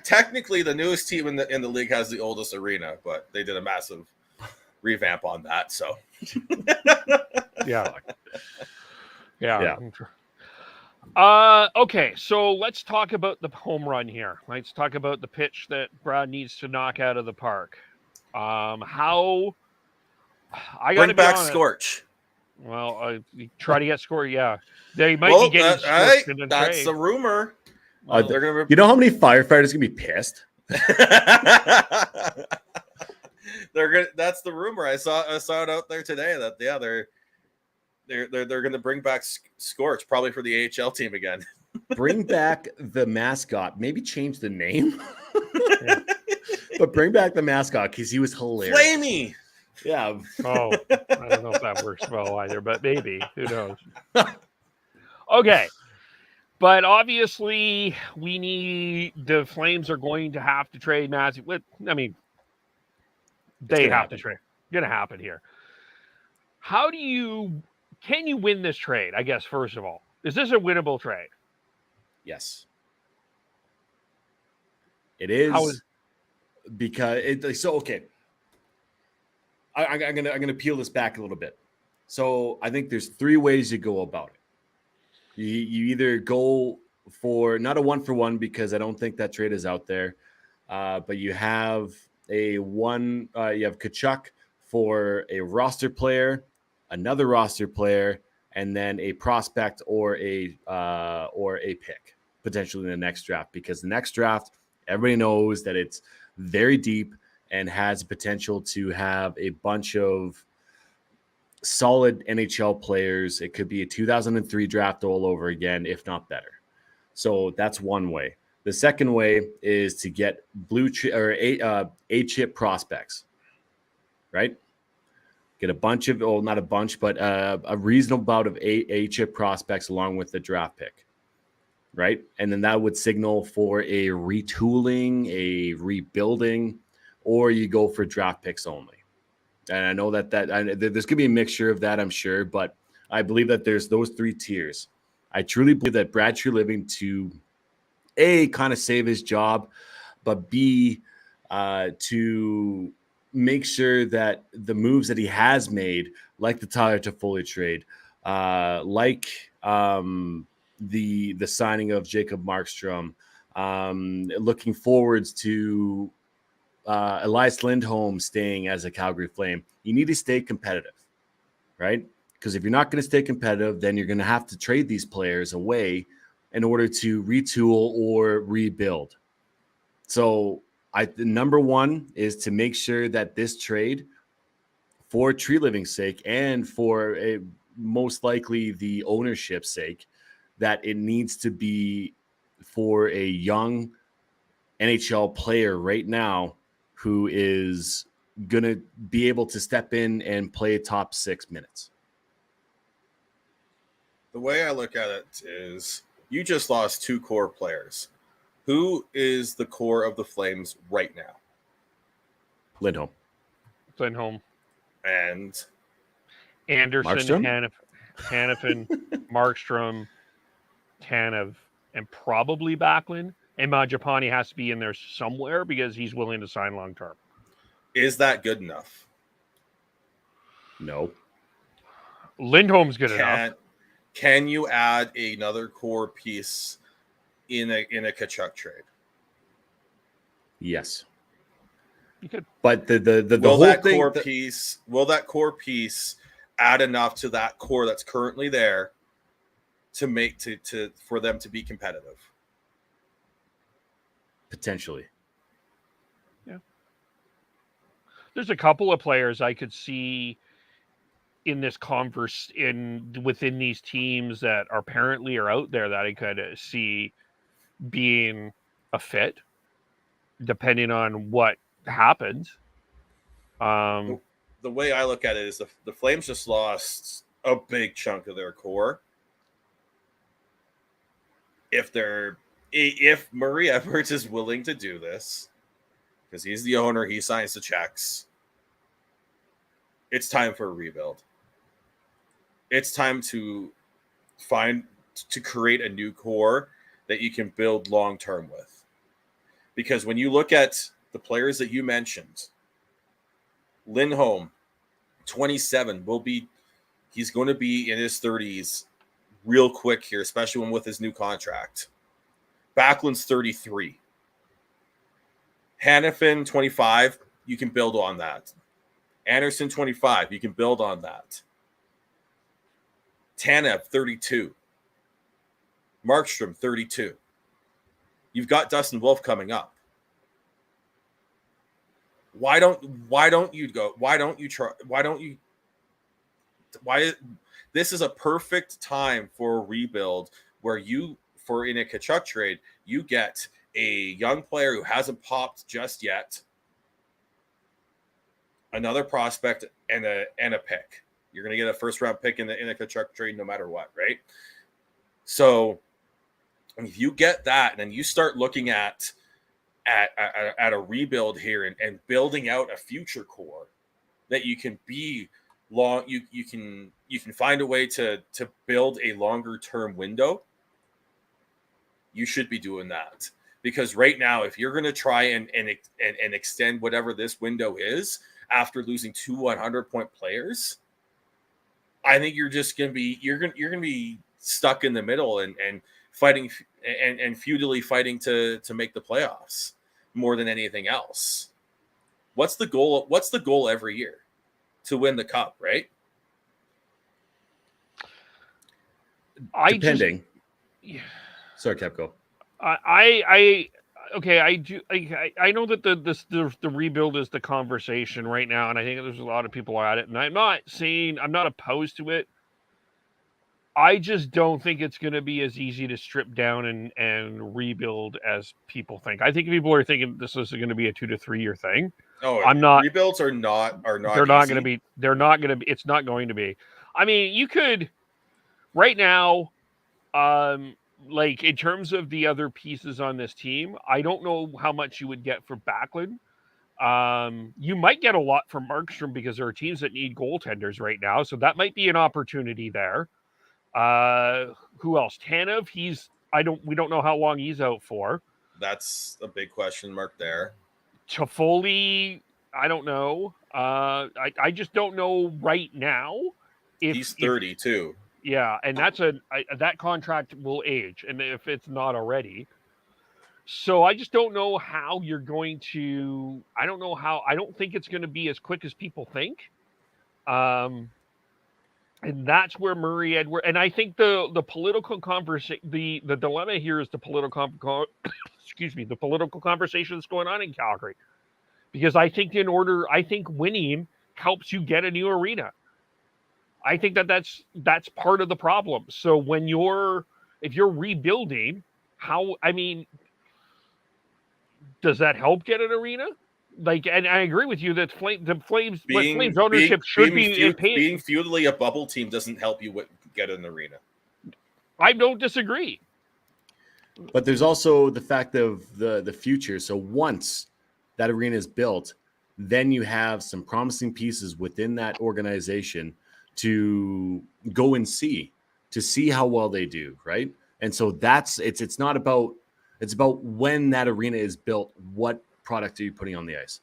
technically, the newest team in the league has the oldest arena, but they did a massive revamp on that. So, yeah. Okay, so let's talk about the home run here. Let's talk about the pitch that Brad needs to knock out of the park. How I got to Bring be back honest. Scorch. Well, try to get scored. Yeah, they might be getting scorched in the that's trade. the rumor. Well, They're gonna. You know how many firefighters gonna be pissed? They're gonna. That's the rumor. I saw it out there today. That they're gonna bring back Scorch probably for the AHL team again. Bring back the mascot. Maybe change the name. But bring back the mascot because he was hilarious. Flamey. Yeah. Oh, I don't know if that works well either, but maybe. Who knows? Okay. But obviously, the Flames are going to have to trade Matthew. I mean, they have to trade. Going to happen here. Can you win this trade? I guess, first of all, is this a winnable trade? Yes. It is. Because okay. I'm gonna peel this back a little bit. So I think there's 3 ways you go about it. You either go for not a 1-for-1 because I don't think that trade is out there, but you have you have Tkachuk for a roster player, another roster player, and then a prospect or a pick potentially in the next draft, because the next draft everybody knows that it's very deep and has potential to have a bunch of solid NHL players. It could be a 2003 draft all over again, if not better. So that's one way. The second way is to get A-chip prospects, right? Get a bunch of, not a bunch, but a reasonable amount of A-chip prospects along with the draft pick, right? And then that would signal for a retooling, a rebuilding, or you go for draft picks only. And I know that there's going to be a mixture of that, I'm sure, but I believe that there's those 3 tiers. I truly believe that Brad Treliving, to A, kind of save his job, but B, to make sure that the moves that he has made, like the Tyler Toffoli trade, like the signing of Jacob Markstrom, looking forwards to Elias Lindholm staying as a Calgary Flame, you need to stay competitive, right? Because if you're not going to stay competitive, then you're going to have to trade these players away in order to retool or rebuild. So the number one is to make sure that this trade, for Treliving's sake and for most likely the ownership's sake, that it needs to be for a young NHL player right now who is going to be able to step in and play top 6 minutes. The way I look at it is you just lost 2 core players. Who is the core of the Flames right now? Lindholm. And Anderson, Markstrom? Hanifin, Markstrom, Tanev, and probably Backlund. And Mangiapane has to be in there somewhere because he's willing to sign long term. Is that good enough? No. Lindholm's good enough. Can you add another core piece in a Tkachuk trade? Yes. You could. But the will whole that thing, core piece will that core piece add enough to that core that's currently there to make for them to be competitive? Potentially. Yeah. There's a couple of players I could see in this within these teams that apparently are out there that I could see being a fit, depending on what happens. The way I look at it is the Flames just lost a big chunk of their core. If Murray Edwards is willing to do this, because he's the owner, he signs the checks, it's time for a rebuild. It's time to create a new core that you can build long-term with. Because when you look at the players that you mentioned, Lindholm, 27, he's going to be in his 30s real quick here, especially one with his new contract. Backlund's 33. Hanifin, 25. You can build on that. Anderson, 25. You can build on that. Tanev, 32. Markstrom, 32. You've got Dustin Wolf coming up. Why this is a perfect time for a rebuild where in a Tkachuk trade, you get a young player who hasn't popped just yet, another prospect, and a pick. You're going to get a first round pick in a Tkachuk trade no matter what, right? So if you get that, and then you start looking at a rebuild here and building out a future core that you can be long, you can find a way to build a longer term window. You should be doing that, because right now, if you're going to try and extend whatever this window is after losing 2 100-point players, I think you're just going to be stuck in the middle and fighting and futilely fighting to make the playoffs more than anything else. What's the goal? What's the goal every year? To win the cup, right? Depending. Sorry, Kepko. I know that the rebuild is the conversation right now, and I think there's a lot of people at it. And I'm not opposed to it. I just don't think it's going to be as easy to strip down and rebuild as people think. I think people are thinking this is going to be a 2 to 3 year thing. Oh, I'm not. Rebuilds are not. They're not going to be. They're not going to be. It's not going to be. I mean, you could right now, like in terms of the other pieces on this team, I don't know how much you would get for Backlund. You might get a lot from Markstrom because there are teams that need goaltenders right now, so that might be an opportunity there. Who else? Tanev. We don't know how long he's out for. That's a big question mark there. Toffoli, I don't know. I just don't know right now. He's 30 too. Yeah, and that contract will age, and if it's not already. So I just don't know how you're going to. I don't think it's going to be as quick as people think. And that's where Murray Edward, and I think the political conversation, the dilemma here is the political the political conversation that's going on in Calgary, because I think winning helps you get a new arena. I think that's part of the problem. So if you're rebuilding, does that help get an arena? Like, and I agree with you that Flames ownership should be being feudally a bubble team doesn't help you get an arena. I don't disagree. But there's also the fact of the future. So once that arena is built, then you have some promising pieces within that organization to go and see how well they do, right? And so it's about when that arena is built, what product are you putting on the ice?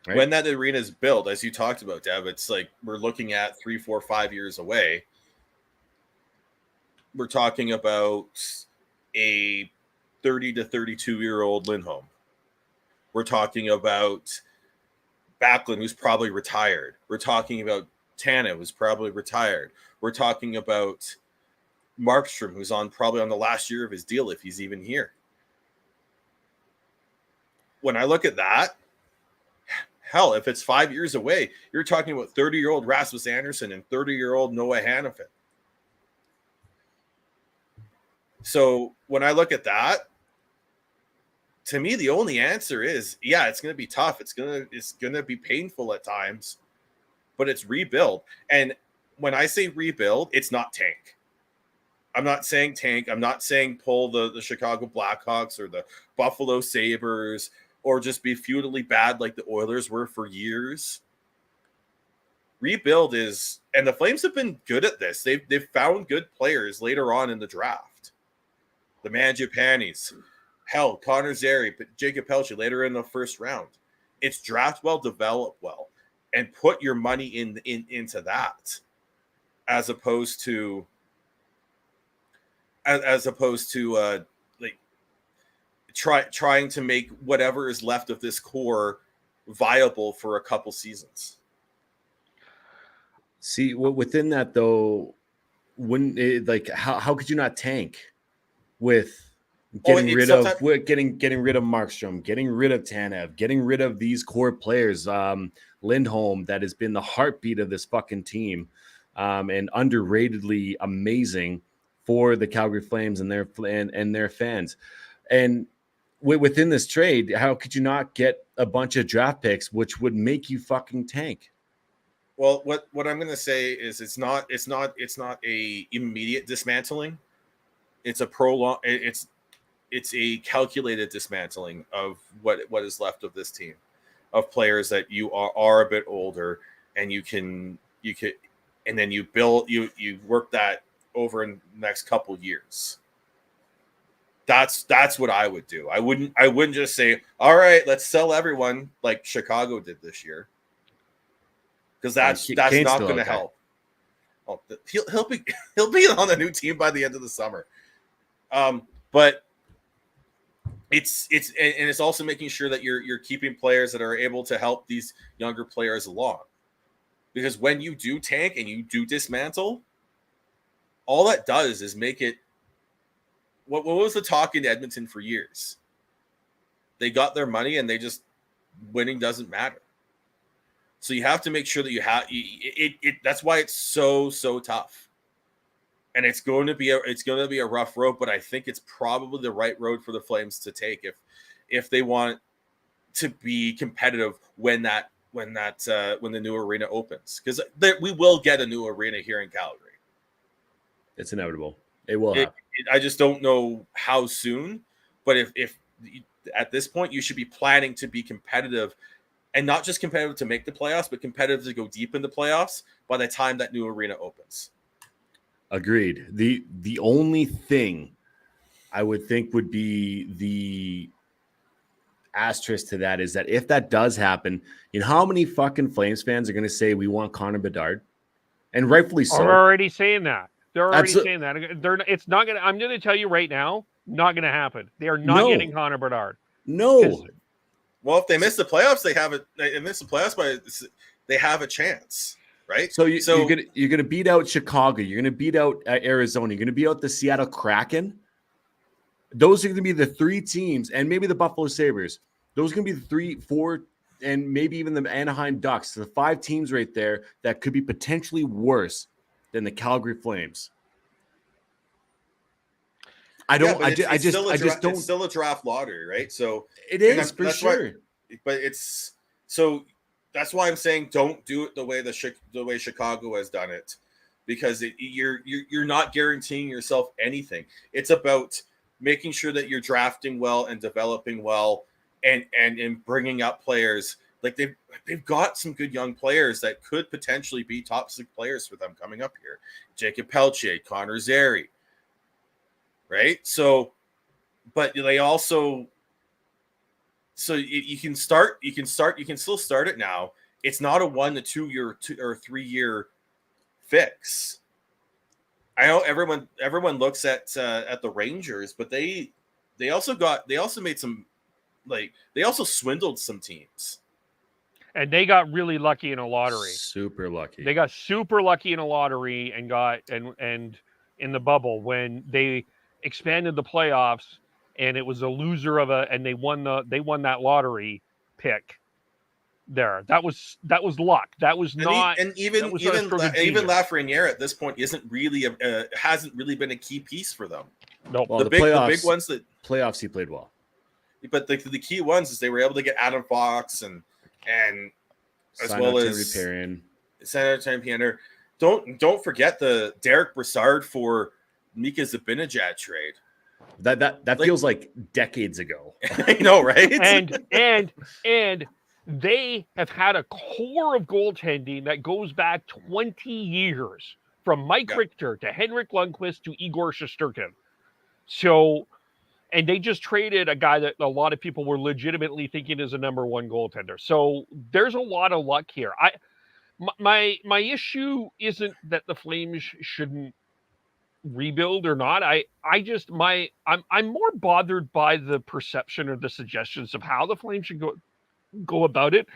Right? When that arena is built, as you talked about, Dev, it's like we're looking at 3, 4, 5 years away. We're talking about a 30 to 32-year-old Lindholm. We're talking about Backlund, who's probably retired. We're talking about Tanev, who's probably retired. We're talking about Markstrom, who's probably on the last year of his deal, if he's even here. When I look at that, hell, if it's 5 years away, you're talking about 30-year-old Rasmus Anderson and 30-year-old Noah Hanifin. So when I look at that, to me, the only answer is, yeah, it's going to be tough. It's going to be painful at times, but it's rebuild. And when I say rebuild, it's not tank. I'm not saying tank. I'm not saying pull the Chicago Blackhawks or the Buffalo Sabres or just be feudally bad like the Oilers were for years. Rebuild is, and the Flames have been good at this. They've found good players later on in the draft. The Mangiapanis, hell, Connor Zary, Jacob Pelche later in the first round. It's draft well, develop well, and put your money into that, as opposed to as opposed to like trying to make whatever is left of this core viable for a couple seasons. See, within that though, wouldn't it, like how could you not tank with getting rid of Markstrom, getting rid of Tanev, getting rid of these core players, Lindholm, that has been the heartbeat of this fucking team, and underratedly amazing for the Calgary Flames and their fans. And within this trade, how could you not get a bunch of draft picks, which would make you fucking tank? Well, what I'm going to say is it's not a immediate dismantling. It's a prolong. It's a calculated dismantling of what is left of this team, of players that you are a bit older, and you can, and then you work that over in the next couple years. That's what I would do. I wouldn't just say, all right, let's sell everyone like Chicago did this year. Because that's not going to help. Oh, he'll be on a new team by the end of the summer. But it's also making sure that you're keeping players that are able to help these younger players along. Because when you do tank and you do dismantle, all that does is make it. What was the talk in Edmonton for years? They got their money and they just winning doesn't matter. So you have to make sure that you have it. That's why it's so tough, and it's going to be a rough road. But I think it's probably the right road for the Flames to take if they want to be competitive when the new arena opens, because we will get a new arena here in Calgary. It's inevitable. It will happen. I just don't know how soon, but if at this point you should be planning to be competitive. And not just competitive to make the playoffs, but competitive to go deep in the playoffs by the time that new arena opens. Agreed. The only thing I would think would be the asterisk to that is that if that does happen, you know how many fucking Flames fans are going to say we want Connor Bedard? And rightfully so. They're already saying that. Saying that. It's not going to. I'm going to tell you right now, not going to happen. They are not getting Connor Bedard. No. Well, if they miss the playoffs, they have it. They miss the playoffs, but they have a chance, right? So you're gonna beat out Chicago. You're gonna beat out Arizona. You're gonna beat out the Seattle Kraken. Those are gonna be the three teams, and maybe the Buffalo Sabres. Those are gonna be the 3, 4, and maybe even the Anaheim Ducks. The 5 teams right there that could be potentially worse than the Calgary Flames. It's still a draft lottery, right? So it is for sure. But that's why I'm saying don't do it the way Chicago has done it, because you're not guaranteeing yourself anything. It's about making sure that you're drafting well and developing well, and bringing up players. Like they've got some good young players that could potentially be top 6 players for them coming up here. Jacob Peltier, Connor Zary. Right. So, but they also, you can still start it now. It's not a 1 to 2 year or 3 year fix. I know everyone looks at the Rangers, but they also made some, like, they also swindled some teams. And they got really lucky in a lottery. Super lucky. They got super lucky in a lottery and got and in the bubble when they expanded the playoffs, and it was a loser and they won that lottery pick there. That was luck. That was not. Even Lafreniere at this point hasn't really been a key piece for them. No, well, the big ones that playoffs he played well. But the key ones is they were able to get Adam Fox and as well as Senator Tampianer. Don't forget the Derek Brassard for Mika Zibanejad trade. That feels like decades ago. I know, right? And they have had a core of goaltending that goes back 20 years, from Mike Richter to Henrik Lundqvist to Igor Shesterkin. So, and they just traded a guy that a lot of people were legitimately thinking is a number 1 goaltender. So there's a lot of luck here. My issue isn't that the Flames shouldn't rebuild or not. I'm more bothered by the perception or the suggestions of how the Flames should go about it.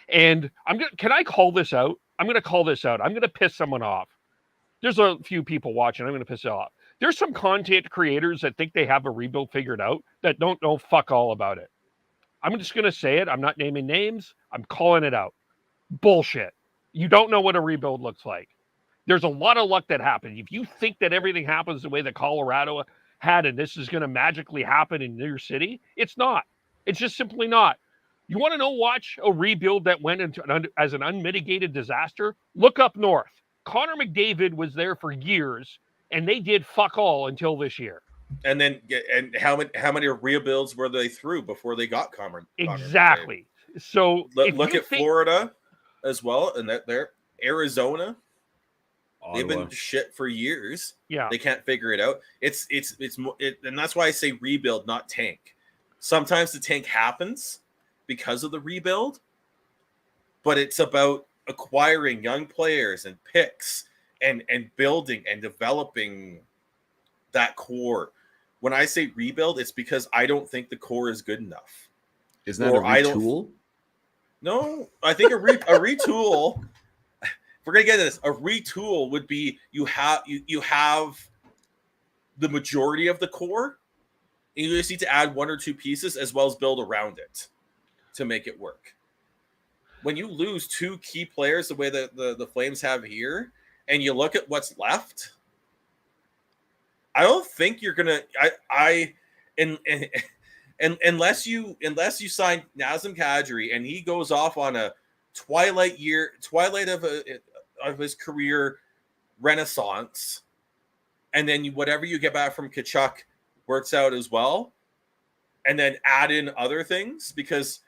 And can I call this out? I'm going to call this out. I'm going to piss someone off. There's a few people watching. I'm going to piss it off. There's some content creators that think they have a rebuild figured out that don't know fuck all about it. I'm just going to say it. I'm not naming names. I'm calling it out. Bullshit. You don't know what a rebuild looks like. There's a lot of luck that happens. If you think that everything happens the way that Colorado had and this is going to magically happen in your city, it's not. It's just simply not. You want to watch a rebuild that went into as an unmitigated disaster? Look up north. Connor McDavid was there for years, and they did fuck all until this year. And then, how many rebuilds were they through before they got Connor? Exactly. So look at Florida as well, and they're Arizona. Ottawa. They've been shit for years. Yeah, they can't figure it out. And that's why I say rebuild, not tank. Sometimes the tank happens because of the rebuild, but it's about acquiring young players and picks and building and developing that core. When I say rebuild, it's because I don't think the core is good enough. Isn't that a retool? No, I think a retool. If we're gonna get into this, a retool would be you have the majority of the core, and you just need to add one or two pieces as well as build around it to make it work. When you lose two key players the way that the Flames have here, and you look at what's left, I don't think you're gonna. Unless you sign Nazem Kadri and he goes off on a twilight of his career renaissance, and then whatever you get back from Tkachuk works out as well, and then add in other things, because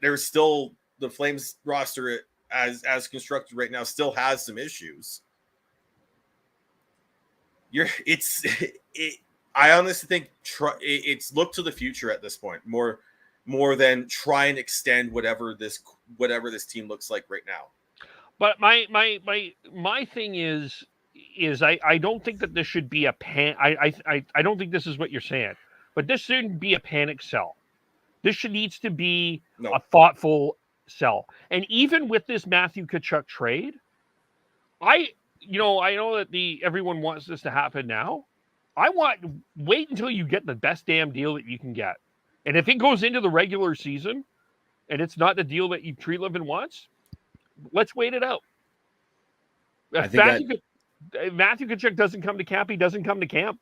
there's still the Flames roster as constructed right now still has some issues. I honestly think it's look to the future at this point more than try and extend whatever this team looks like right now. But my thing is I don't think that this should be a I don't think this is what you're saying, but this shouldn't be a panic sell. This needs to be a thoughtful sell. And even with this Matthew Tkachuk trade, I know that everyone wants this to happen now. Wait until you get the best damn deal that you can get. And if it goes into the regular season and it's not the deal that Treliving wants, let's wait it out. If Matthew Tkachuk doesn't come to camp, he doesn't come to camp.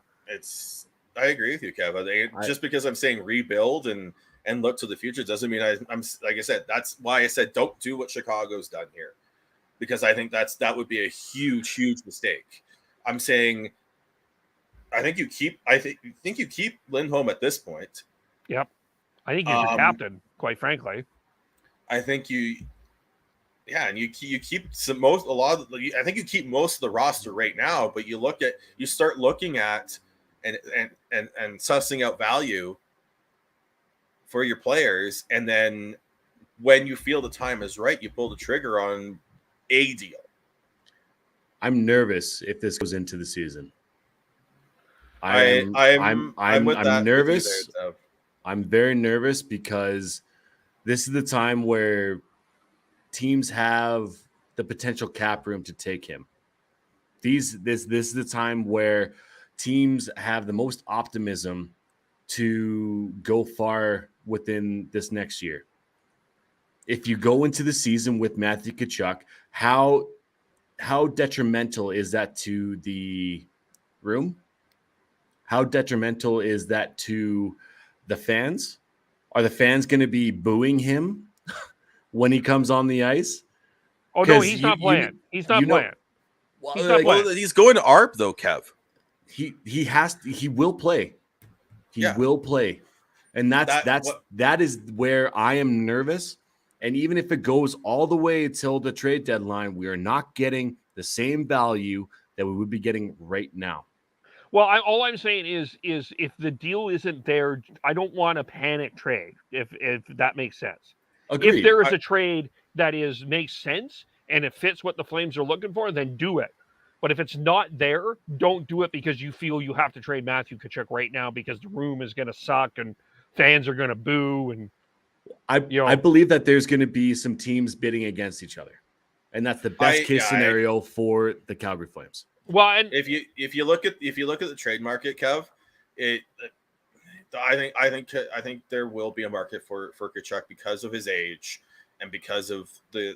I agree with you, Kev. Just because I'm saying rebuild and look to the future doesn't mean I'm like I said, that's why I said don't do what Chicago's done here. Because I think that would be a huge mistake. I'm saying I think you keep Lindholm at this point. Yep. I think he's your captain, quite frankly. I think you keep I think you keep most of the roster right now, but you start looking at and sussing out value for your players, and then when you feel the time is right, you pull the trigger on a deal. I'm nervous if this goes into the season. I'm nervous. I'm very nervous because this is the time where teams have the potential cap room to take him. This is the time where teams have the most optimism to go far within this next year. If you go into the season with Matthew Tkachuk, how detrimental is that to the room? How detrimental is that to the fans? Are the fans going to be booing him when he comes on the ice? Oh, no, he's not playing. He's not playing. He's going to ARP, though, Kev. He will play. He will play. And that is where I am nervous. And even if it goes all the way until the trade deadline, we are not getting the same value that we would be getting right now. Well, all I'm saying is if the deal isn't there, I don't want a panic trade, if that makes sense. Agreed. If there is a trade that makes sense and it fits what the Flames are looking for, then do it. But if it's not there, don't do it because you feel you have to trade Matthew Tkachuk right now because the room is going to suck and fans are going to boo. And I believe that there's going to be some teams bidding against each other, and that's the best case scenario for the Calgary Flames. Well, and if you look at the trade market, Kev, I think there will be a market for Tkachuk because of his age and because of the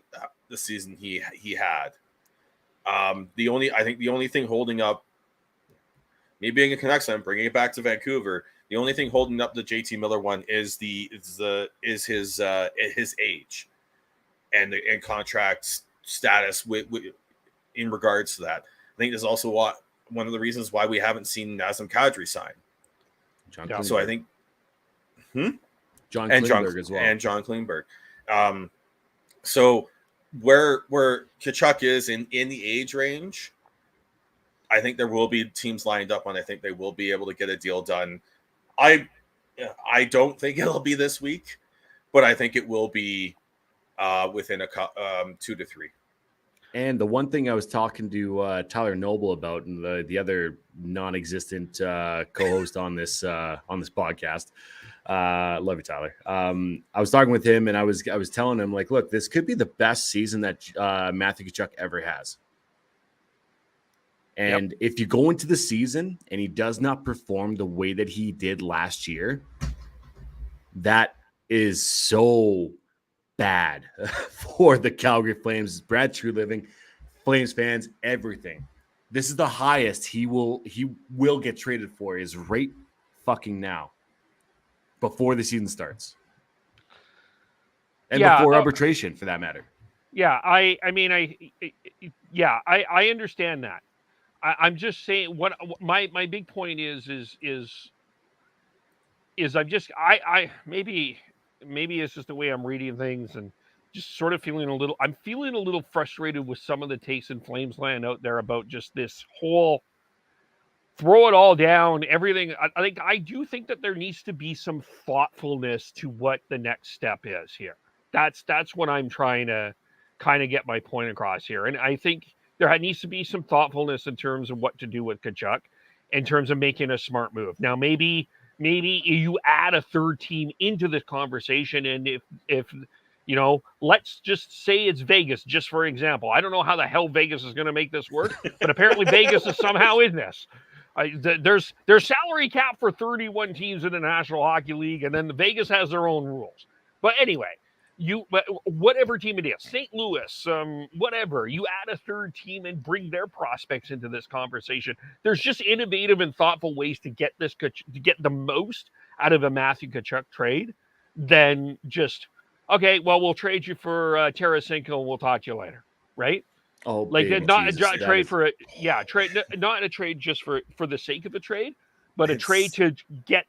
season he had. The only thing holding up me being a Canucks fan, bringing it back to Vancouver, the only thing holding up the JT Miller one is his age and contract status in regards to that. I think there's also one of the reasons why we haven't seen Nazem Kadri sign. So I think John Klingberg as well, and John Klingberg. So where Tkachuk is in the age range, I think there will be teams lined up, and I think they will be able to get a deal done. I don't think it'll be this week, but I think it will be within 2 to 3. And the one thing I was talking to Tyler Noble about, and the other non-existent co-host on this podcast, love you, Tyler. I was talking with him, and I was telling him, like, look, this could be the best season that Matthew Tkachuk ever has. And if you go into the season and he does not perform the way that he did last year, that is so bad for the Calgary Flames, Brad True-Living, Flames fans, everything. This is the highest he will get traded for, is right fucking now, before the season starts, and before arbitration, for that matter. Yeah, I understand that. I'm just saying what my big point is maybe it's just the way I'm reading things and just sort of feeling a little frustrated with some of the takes in Flames land out there about just this whole throw it all down, everything. I do think that there needs to be some thoughtfulness to what the next step is here. That's what I'm trying to kind of get my point across here. And I think there needs to be some thoughtfulness in terms of what to do with Tkachuk, in terms of making a smart move. Now, maybe you add a third team into this conversation, and if let's just say it's Vegas, just for example. I don't know how the hell Vegas is going to make this work, but apparently Vegas is somehow in this. There's salary cap for 31 teams in the National Hockey League, and then Vegas has their own rules. But anyway, whatever team it is, St. Louis, whatever, you add a third team and bring their prospects into this conversation. There's just innovative and thoughtful ways to get the most out of a Matthew Tkachuk trade than just, okay, well, we'll trade you for Tarasenko and we'll talk to you later, right? Oh, like not a trade for it. Yeah, not a trade just for the sake of a trade, but a trade to get.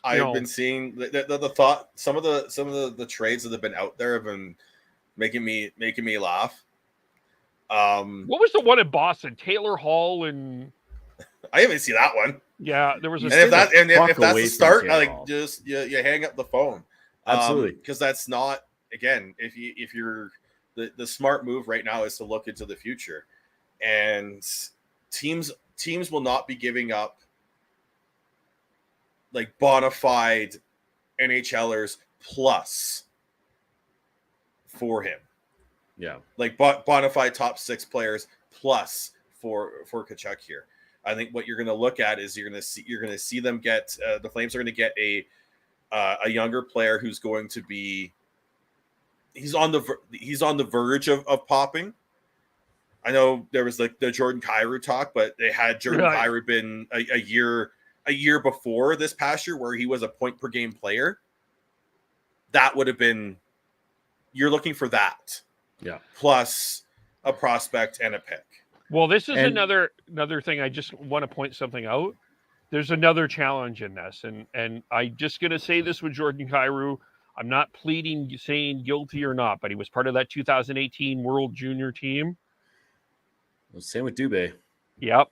I've been seeing the thought. Some of the trades that have been out there have been making me laugh. What was the one in Boston? Taylor Hall and I haven't seen that one. Yeah, there was a. And if that's the start, you hang up the phone. Absolutely, because that's not, again, if you're the smart move right now is to look into the future, and teams will not be giving up like bona fide NHLers plus for him. Yeah. Like bona fide top 6 players plus for Tkachuk here. I think what you're going to look at is you're going to see them get the Flames are going to get a younger player who's going to be he's on the verge of popping. I know there was like the Jordan Kyrou talk, but they had Jordan Kyrou been a year before this past year where he was a point per game player, that would have been, you're looking for that. Yeah. Plus a prospect and a pick. Well, this is another thing. I just want to point something out. There's another challenge in this. And I'm just going to say this with Jordan Kyrou. I'm not pleading saying guilty or not, but he was part of that 2018 World Junior team. Well, same with Dubé. Yep.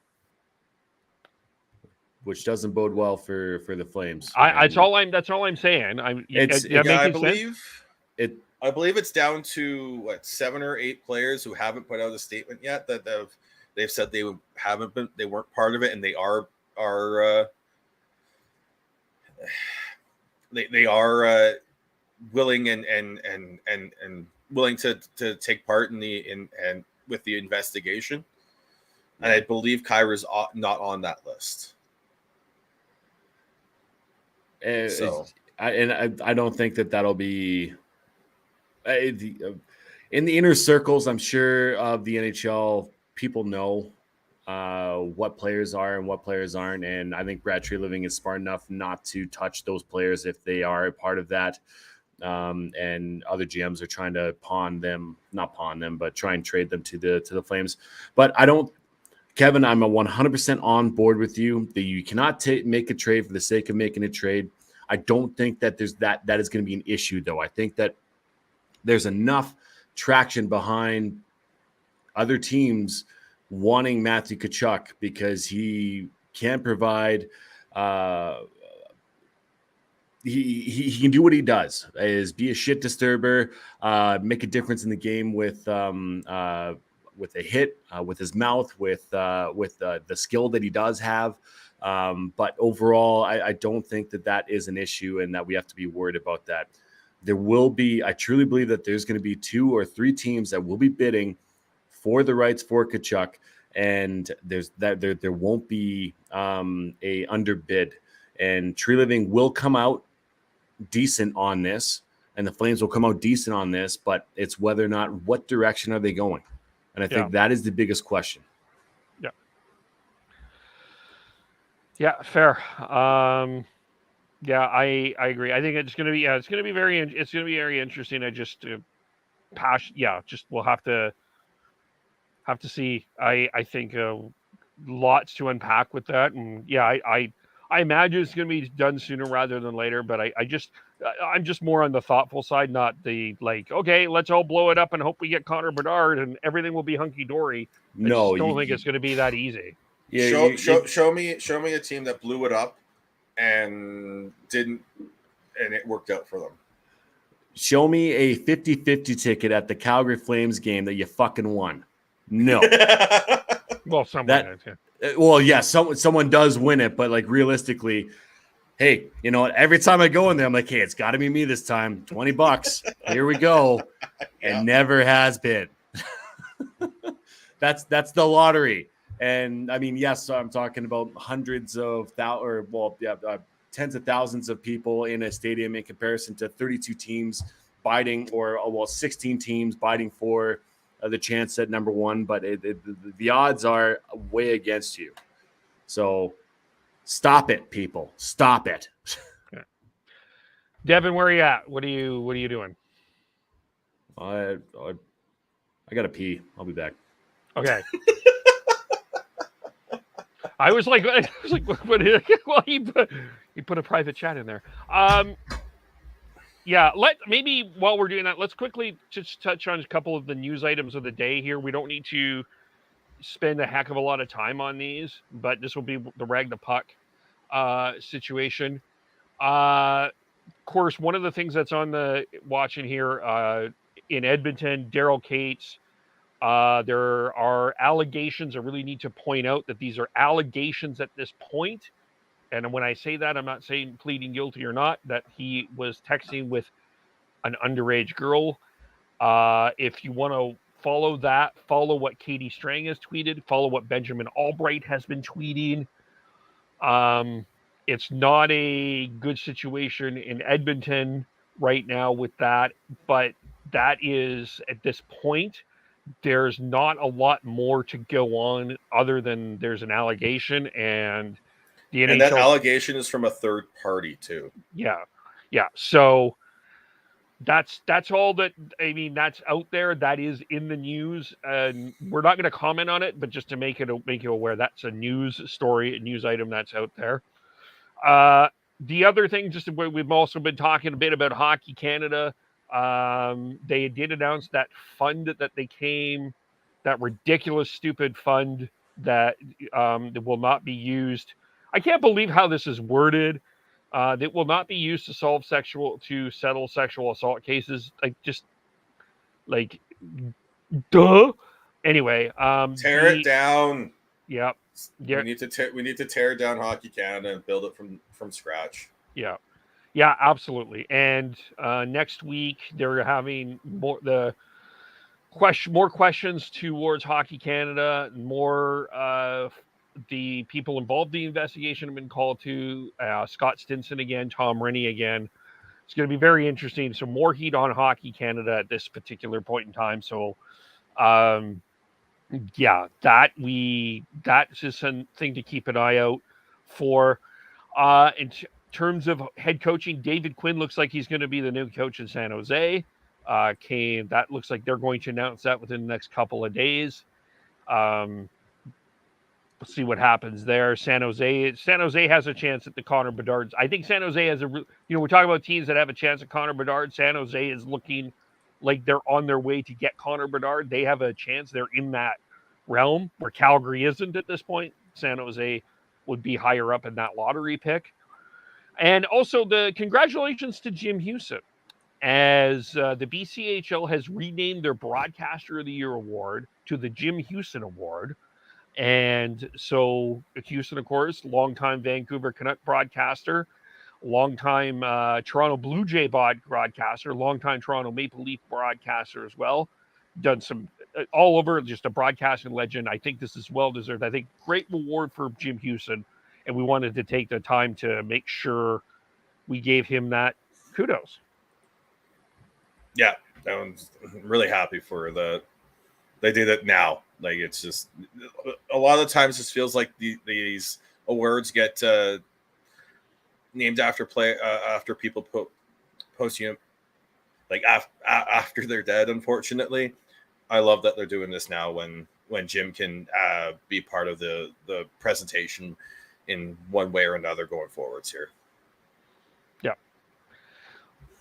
Which doesn't bode well for the Flames. That's all I'm saying. I believe it's down to 7 or 8 players who haven't put out a statement yet that have They've said they weren't part of it, and they are willing and willing to take part in with the investigation. And I believe Kyra's not on that list. So I don't think that'll be in the inner circles. I'm sure of the NHL, people know what players are and what players aren't, and I think Brad Treliving is smart enough not to touch those players if they are a part of that. And other GMs are trying to not pawn them, but try and trade them to the Flames. But I don't, Kevin, I'm 100% on board with you that you cannot make a trade for the sake of making a trade. I don't think that that is going to be an issue, though. I think that there's enough traction behind other teams wanting Matthew Tkachuk because he can provide. He can do what he does, is be a shit disturber, make a difference in the game with a hit, with his mouth, with the skill that he does have. But overall, I don't think that is an issue and that we have to be worried about that. There will be, I truly believe that there's going to be 2 or 3 teams that will be bidding for the rights for Tkachuk, and there won't be a underbid. And Treliving will come out decent on this, and the Flames will come out decent on this, but it's whether or not what direction are they going. And I think that is the biggest question. Yeah. Yeah, fair. Yeah, I agree. I think it's going to be very interesting. I just we'll have to see. I think lots to unpack with that, and I imagine it's going to be done sooner rather than later, but I'm just more on the thoughtful side, not the okay, let's all blow it up and hope we get Connor Bedard and everything will be hunky dory. No, I don't think it's going to be that easy. Yeah, show me a team that blew it up and it worked out for them. Show me a 50-50 ticket at the Calgary Flames game that you fucking won. No. Well, someone someone does win it, but like realistically, hey, you know what? Every time I go in there, I'm like, hey, it's got to be me this time. $20. Here we go. Yeah. And never has been. That's the lottery. And I mean, yes, I'm talking about hundreds of tens of thousands of people in a stadium in comparison to 32 teams bidding, 16 teams bidding for the chance at number 1. But the odds are way against you. So stop it, people. Stop it. Okay. Devin, where are you at? What are you doing? I gotta pee. I'll be back. Okay. I was like, what? Well, he put a private chat in there. Maybe while we're doing that, let's quickly just touch on a couple of the news items of the day here. We don't need to spend a heck of a lot of time on these, but this will be the rag the puck situation. Of course, one of the things that's on the watching here in Edmonton, Daryl Cates. There are allegations. I really need to point out that these are allegations at this point. And when I say that, I'm not saying pleading guilty or not, that he was texting with an underage girl. If you want to follow what Katie Strang has tweeted, follow what Benjamin Albright has been tweeting. It's not a good situation in Edmonton right now with that, but that is, at this point, there's not a lot more to go on other than there's an allegation, and the NHL, and that allegation is from a third party too. Yeah. So that's all that, I mean, that's out there. That is in the news, and we're not going to comment on it, but just to make you aware, that's a news story, a news item that's out there. The other thing, we've also been talking a bit about Hockey Canada. They did announce that fund that ridiculous, stupid fund that will not be used. I can't believe how this is worded. That will not be used to settle sexual assault cases. Duh. Anyway, tear it down. Yep. Yeah. We need to tear down Hockey Canada and build it from scratch. Yeah. Yeah, absolutely. And next week they're having more questions towards Hockey Canada, more the people involved in the investigation have been called to, Scott Stinson again, Tom Rennie again. It's going to be very interesting. So more heat on Hockey Canada at this particular point in time. So, yeah, that's just something to keep an eye out for. In terms of head coaching, David Quinn looks like he's going to be the new coach in San Jose. That looks like they're going to announce that within the next couple of days. We'll see what happens there. San Jose has a chance at the Connor Bedard. I think San Jose has we're talking about teams that have a chance at Connor Bedard. San Jose is looking like they're on their way to get Connor Bedard. They have a chance. They're in that realm where Calgary isn't at this point. San Jose would be higher up in that lottery pick. And also the congratulations to Jim Houston, as the BCHL has renamed their Broadcaster of the Year award to the Jim Houston Award. And so Houston, of course, longtime Vancouver Canuck broadcaster, longtime Toronto Blue Jay broadcaster, longtime Toronto Maple Leaf broadcaster as well. Done some all over, just a broadcasting legend. I think this is well-deserved. I think great reward for Jim Houston. And we wanted to take the time to make sure we gave him that kudos. Yeah, I'm really happy for they did it now. Like, it's just a lot of the times this feels like these awards get named after people posthume, like after they're dead. Unfortunately, I love that they're doing this now when Jim can be part of the presentation in one way or another going forwards here. Yeah.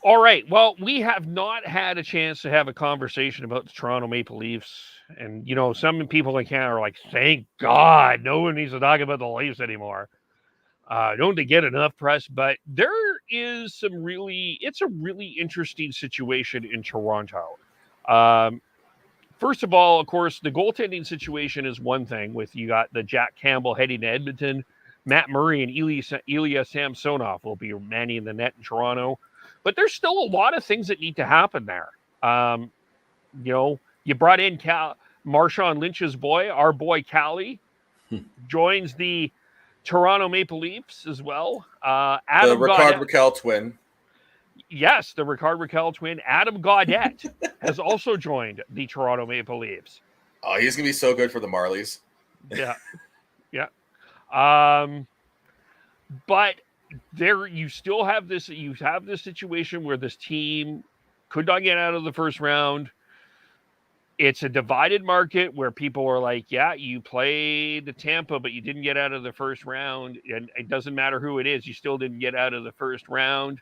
All right. Well, we have not had a chance to have a conversation about the Toronto Maple Leafs. And, some people in Canada are like, thank God no one needs to talk about the Leafs anymore. Don't they get enough press? But there is it's a really interesting situation in Toronto. First of all, of course, the goaltending situation is one thing with you got the Jack Campbell heading to Edmonton. Matt Murray and Ilya Samsonov will be manning the net in Toronto. But there's still a lot of things that need to happen there. You brought in Marshawn Lynch's boy, our boy Callie, joins the Toronto Maple Leafs as well. The Ricard Raquel twin. Yes, the Ricard Raquel twin. Adam Gaudette has also joined the Toronto Maple Leafs. Oh, he's going to be so good for the Marlies. Yeah. Yeah. But there, you still have this situation where this team could not get out of the first round. It's a divided market where people are like, yeah, you played the Tampa, but you didn't get out of the first round. And it doesn't matter who it is. You still didn't get out of the first round.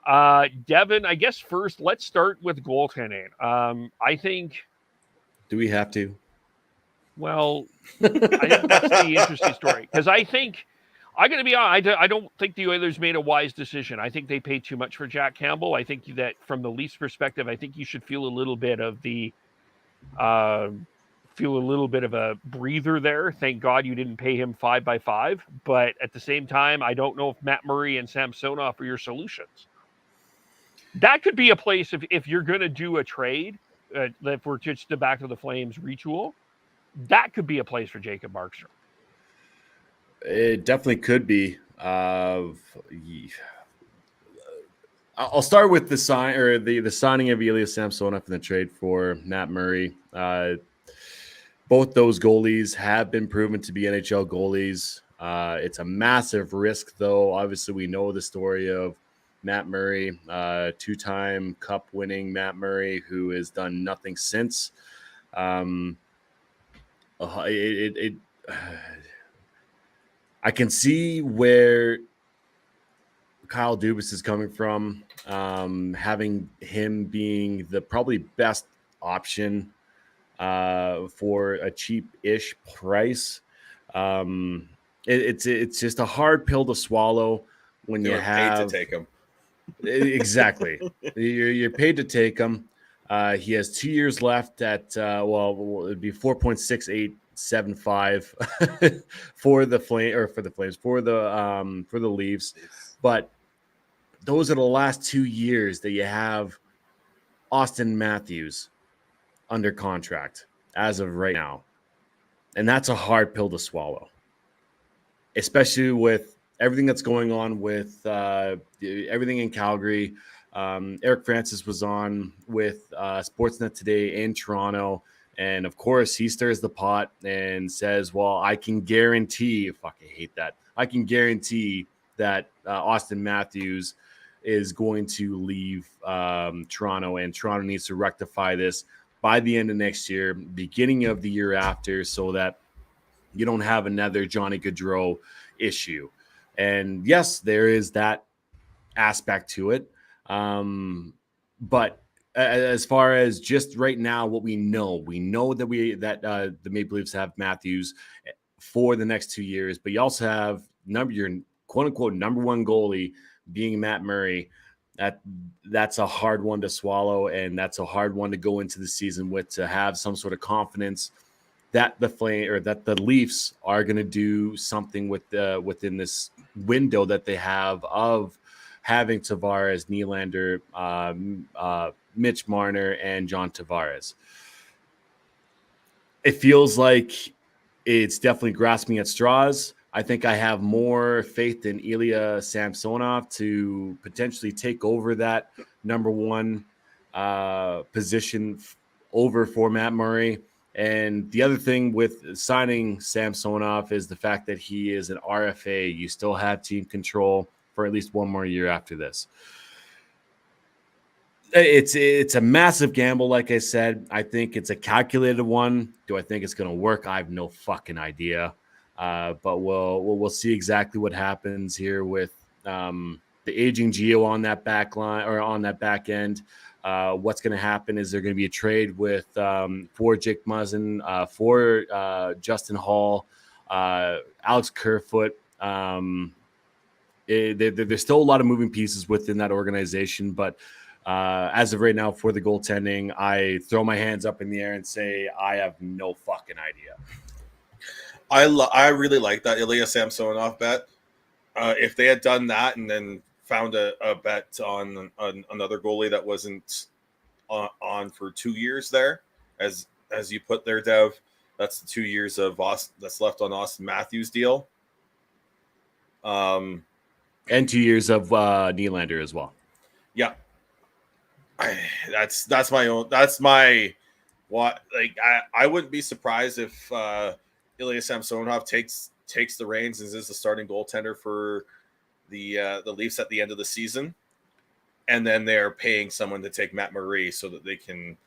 Devin, I guess first, let's start with goaltending. I think. Do we have to? Well, I think that's the interesting story. Because I think, I'm going to be honest, I don't think the Oilers made a wise decision. I think they paid too much for Jack Campbell. I think that from the Leafs perspective, I think you should feel a little bit of a breather there. Thank God you didn't pay him 5x5. But at the same time, I don't know if Matt Murray and Samsonov are your solutions. That could be a place if you're going to do a trade, if we're just the back of the Flames retool, that could be a place for Jacob Markstrom. It definitely could be. I'll start with the signing of Ilya Samsonov and the trade for Matt Murray. Both those goalies have been proven to be NHL goalies. It's a massive risk, though. Obviously, we know the story of Matt Murray, two-time Cup-winning Matt Murray, who has done nothing since. I can see where Kyle Dubas is coming from, having him being the probably best option for a cheap-ish price. It's just a hard pill to swallow when you have paid to take him. Exactly. You're paid to take him. He has 2 years left at it'd be 4.6875 for the Leafs. But those are the last 2 years that you have Austin Matthews under contract as of right now. And that's a hard pill to swallow, especially with everything that's going on with everything in Calgary. Eric Francis was on with Sportsnet today in Toronto. And, of course, he stirs the pot and says, well, I can guarantee – fuck, I hate that. I can guarantee that Austin Matthews is going to leave Toronto, and Toronto needs to rectify this by the end of next year, beginning of the year after, so that you don't have another Johnny Gaudreau issue. And yes, there is that aspect to it. But as far as just right now, what we know that the Maple Leafs have Matthews for the next 2 years, but you also have your quote unquote number one goalie being Matt Murray. That's a hard one to swallow, and that's a hard one to go into the season with, to have some sort of confidence that the Leafs are going to do something within this window that they have of having Tavares, Nylander, Mitch Marner, and John Tavares. It feels like it's definitely grasping at straws. I think I have more faith in Ilya Samsonov to potentially take over that number one position over for Matt Murray. And the other thing with signing Samsonov is the fact that he is an RFA. You still have team control for at least one more year after this. It's a massive gamble, like I said. I think it's a calculated one. Do I think it's going to work? I have no fucking idea. But we'll see exactly what happens here with the aging Gio on that back line or on that back end. What's going to happen is there going to be a trade with for Jake Muzzin, for Justin Hall, Alex Kerfoot. There's still a lot of moving pieces within that organization, but as of right now, for the goaltending, I throw my hands up in the air and say I have no fucking idea. I really like that Ilya Samsonov bet. If they had done that and then found a bet on another goalie that wasn't on for 2 years there, as you put there, Dev, that's the 2 years of that's left on Austin Matthews' deal. And 2 years of Nylander as well. Yeah. That's my what, like, I wouldn't be surprised if Ilya Samsonov takes the reins and is the starting goaltender for the Leafs at the end of the season, and then they're paying someone to take Matt Murray so that they can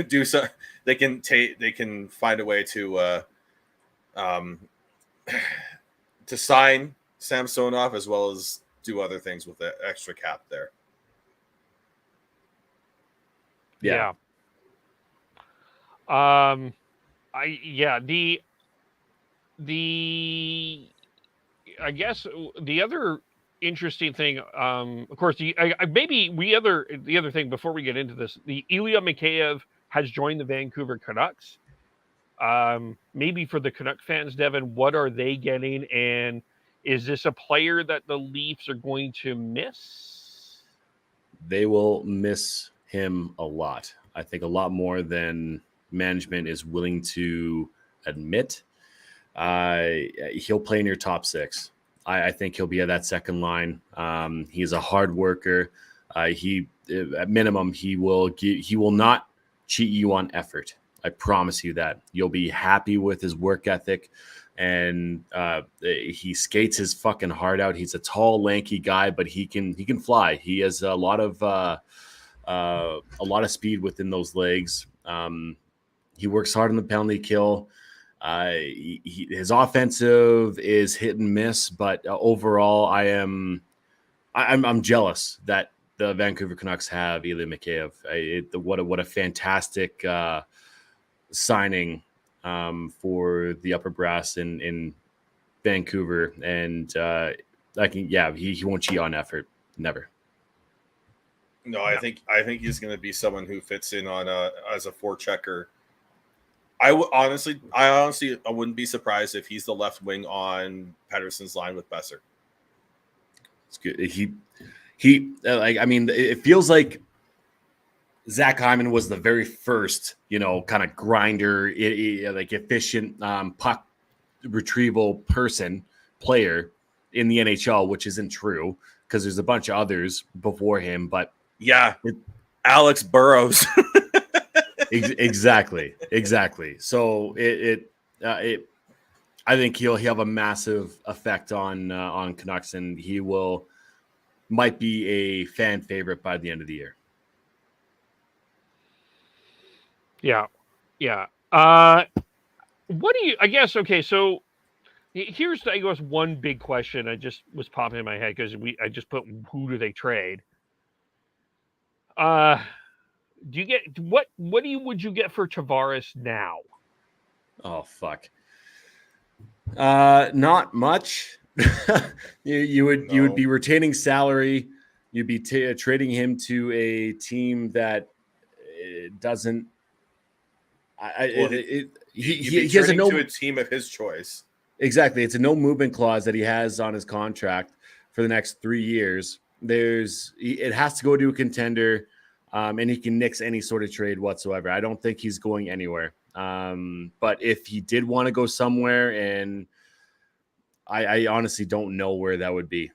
do so. They can find a way to sign Samsonov as well as do other things with the extra cap there. Yeah. I guess the other interesting thing, of course, the other thing before we get into this, the Ilya Mikheyev has joined the Vancouver Canucks. Maybe for the Canuck fans, Devin, what are they getting? And is this a player that the Leafs are going to miss? They will miss him a lot. I think a lot more than management is willing to admit. He'll play in your top six. I think he'll be at that second line. He's a hard worker. At minimum, he will not cheat you on effort. I promise you that. You'll be happy with his work ethic, and he skates his fucking heart out. He's a tall, lanky guy, but he can fly. He has a lot of speed within those legs. He works hard on the penalty kill. His offensive is hit and miss, but overall, I'm jealous that the Vancouver Canucks have Ilya Mikheyev. What a fantastic signing for the upper brass in Vancouver, and he won't cheat on effort, never. No, I think he's going to be someone who fits in on as a forechecker. I honestly, I wouldn't be surprised if he's the left wing on Pettersson's line with Besser. It's good. He like, I mean, it feels like Zach Hyman was the very first, kind of grinder, like efficient puck retrieval player in the NHL, which isn't true because there's a bunch of others before him. But yeah, Alex Burrows. Exactly. So I think he'll have a massive effect on Canucks, and he might be a fan favorite by the end of the year. Yeah. What do you? I guess okay. So here's I guess one big question I just was popping in my head because I just put who do they trade? Do you get what would you get for Tavares now? Oh fuck. Not much. you would be retaining salary. You'd be trading him to a team that doesn't. He has to a team of his choice. Exactly, it's a no movement clause that he has on his contract for the next 3 years. It has to go to a contender. And he can nix any sort of trade whatsoever. I don't think he's going anywhere. But if he did want to go somewhere, and I honestly don't know where that would be.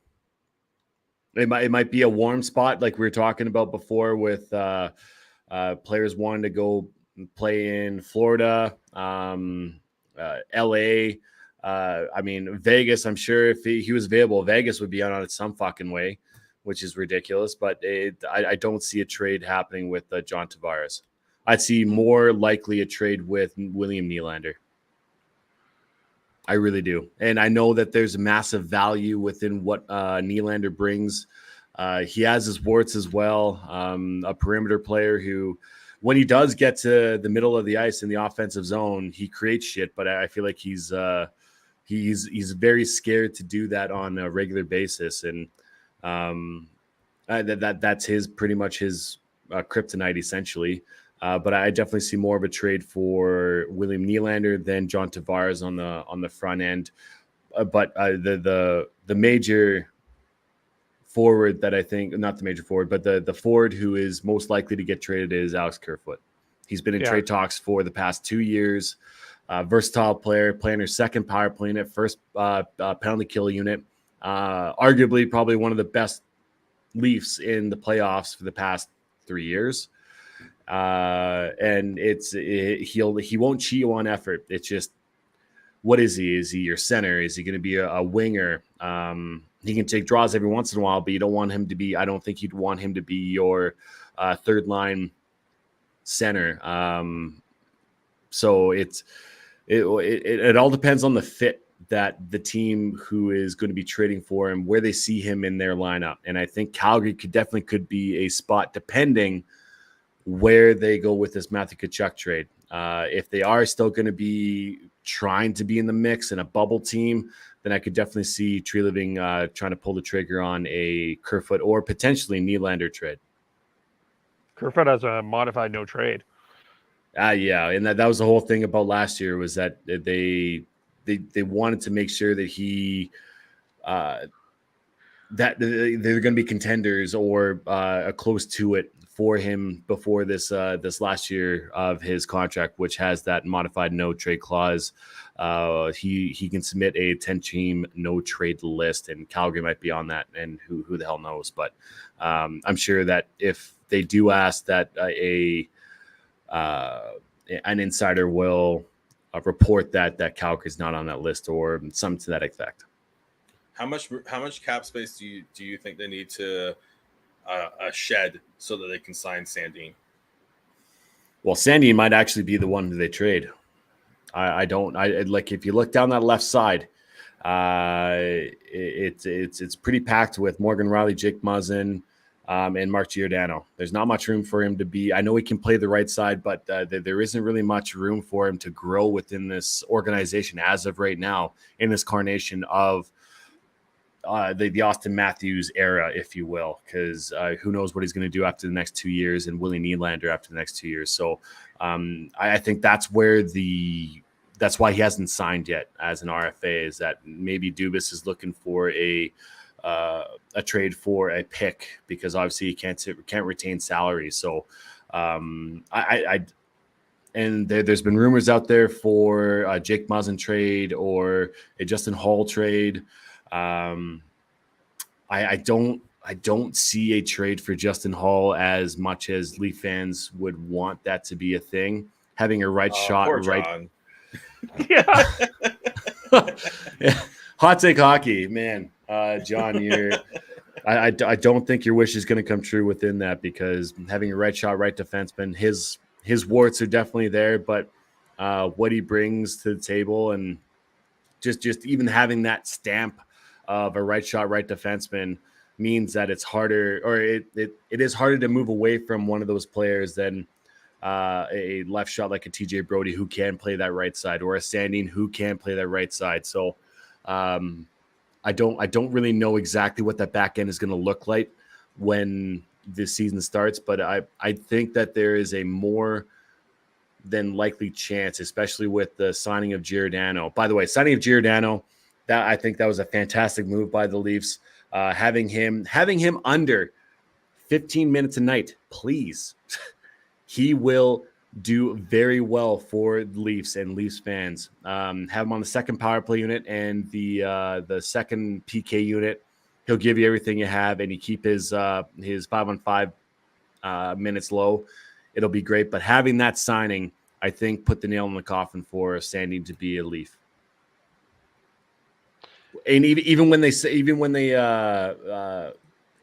It might be a warm spot like we were talking about before with players wanting to go play in Florida, LA. I mean, Vegas, I'm sure if he was available, Vegas would be on it some fucking way, which is ridiculous. But I don't see a trade happening with John Tavares. I'd see more likely a trade with William Nylander. I really do. And I know that there's massive value within what Nylander brings. He has his warts as well. A perimeter player who, when he does get to the middle of the ice in the offensive zone, he creates shit. But I feel like he's very scared to do that on a regular basis. And that's pretty much his kryptonite essentially. But I definitely see more of a trade for William Nylander than John Tavares on the front end. But the major forward that I think, not the major forward, but the forward who is most likely to get traded is Alex Kerfoot. He's been in trade talks for the past 2 years. Versatile player, playing their second power play unit, first penalty kill unit. Arguably probably one of the best Leafs in the playoffs for the past 3 years. And he won't cheat you on effort. It's just, what is he? Is he your center? Is he going to be a winger? He can take draws every once in a while, but you don't want him to be, I don't think you'd want him to be your third line center. So it all depends on the fit that the team who is going to be trading for him, where they see him in their lineup. And I think Calgary could be a spot depending where they go with this Matthew Tkachuk trade. If they are still going to be trying to be in the mix in a bubble team, then I could definitely see Tree Living trying to pull the trigger on a Kerfoot or potentially Nylander trade. Kerfoot has a modified no trade. Yeah, and that was the whole thing about last year, was that they wanted to make sure that he that they're going to be contenders or close to it for him before this last year of his contract, which has that modified no trade clause. He can submit a 10-team no trade list, and Calgary might be on that, and who the hell knows. But I'm sure that if they do ask, that an insider will report that Calgary's not on that list or something to that effect. How much cap space do you think they need to shed so that they can sign Sandin? Well, Sandin might actually be the one who they trade. I like, if you look down that left side, it's pretty packed with Morgan Rielly, Jake Muzzin, and Mark Giordano. There's not much room for him to be. I know he can play the right side, but there isn't really much room for him to grow within this organization as of right now, in this carnation of the Austin Matthews era, if you will, because who knows what he's going to do after the next 2 years, and Willie Nylander after the next 2 years. So I think that's why he hasn't signed yet as an RFA, is that maybe Dubas is looking for a trade for a pick, because obviously he can't retain salary. So and there's been rumors out there for a Jake Muzzin trade or a Justin Hall trade. I don't see a trade for Justin Hall as much as Leaf fans would want that to be a thing. Having a right shot, right. Yeah. Yeah. Hot take hockey, man. John, I don't think your wish is going to come true within that, because having a right shot, right defenseman, his warts are definitely there, but what he brings to the table, and just even having that stamp of a right shot, right defenseman means that it's harder, or it is harder to move away from one of those players than a left shot like a TJ Brody, who can play that right side, or a Sandin who can play that right side. So I don't really know exactly what that back end is going to look like when this season starts, but I think that there is a more than likely chance, especially with the signing of Giordano. By the way, signing of Giordano, I think that was a fantastic move by the Leafs. Having him under 15 minutes a night, please. He will do very well for the Leafs and Leafs fans. Have him on the second power play unit and the second PK unit. He'll give you everything you have, and you keep his 5-on-5 minutes low. It'll be great. But having that signing, I think, put the nail in the coffin for Sandin to be a Leaf. And even when they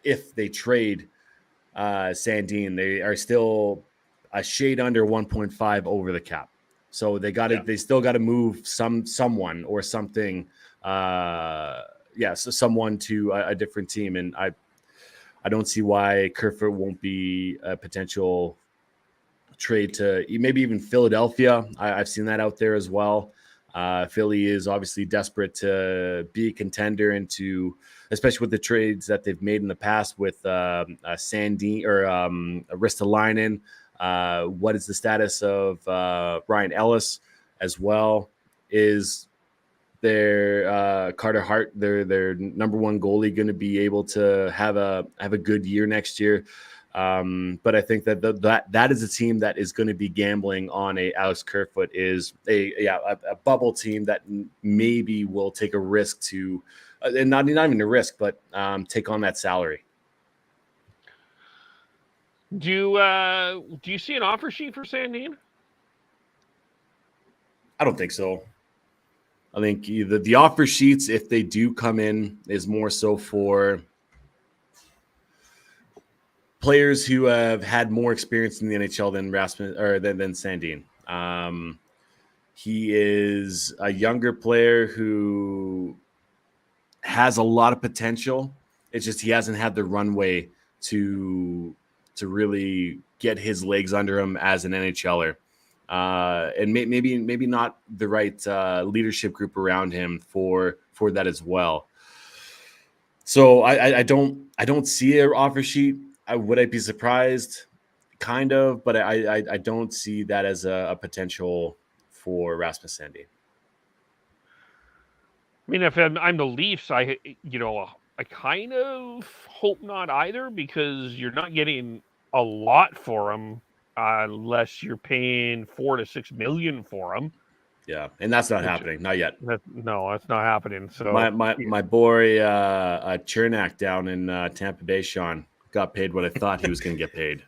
if they trade Sandin, they are still a shade under 1.5 over the cap. So they still got to move someone or something. So someone to a different team, and I don't see why Kerfoot won't be a potential trade to maybe even Philadelphia. I've seen that out there as well. Philly is obviously desperate to be a contender, and especially with the trades that they've made in the past with Sandin or Ristolainen. What is the status of Ryan Ellis as well? Is their Carter Hart, their number one goalie, going to be able to have a good year next year? But I think that is a team that is going to be gambling on a Alex Kerfoot, is a bubble team that maybe will take a risk to, and not even a risk, but take on that salary. Do you see an offer sheet for Sandin? I don't think so. I think the offer sheets, if they do come in, is more so for players who have had more experience in the NHL than Rasmus or than Sandin. He is a younger player who has a lot of potential. It's just he hasn't had the runway to really get his legs under him as an NHLer. And maybe not the right leadership group around him for that as well. So I don't see an offer sheet. Would I be surprised? Kind of, but I don't see that as a potential for Rasmus Sandin. I mean, if I'm the Leafs, I kind of hope not either, because you're not getting a lot for him unless you're paying $4 to $6 million for him. Yeah, and that's not happening. Not yet. No, that's not happening. So my boy Chernak down in Tampa Bay, Sean, got paid what I thought he was going to get paid.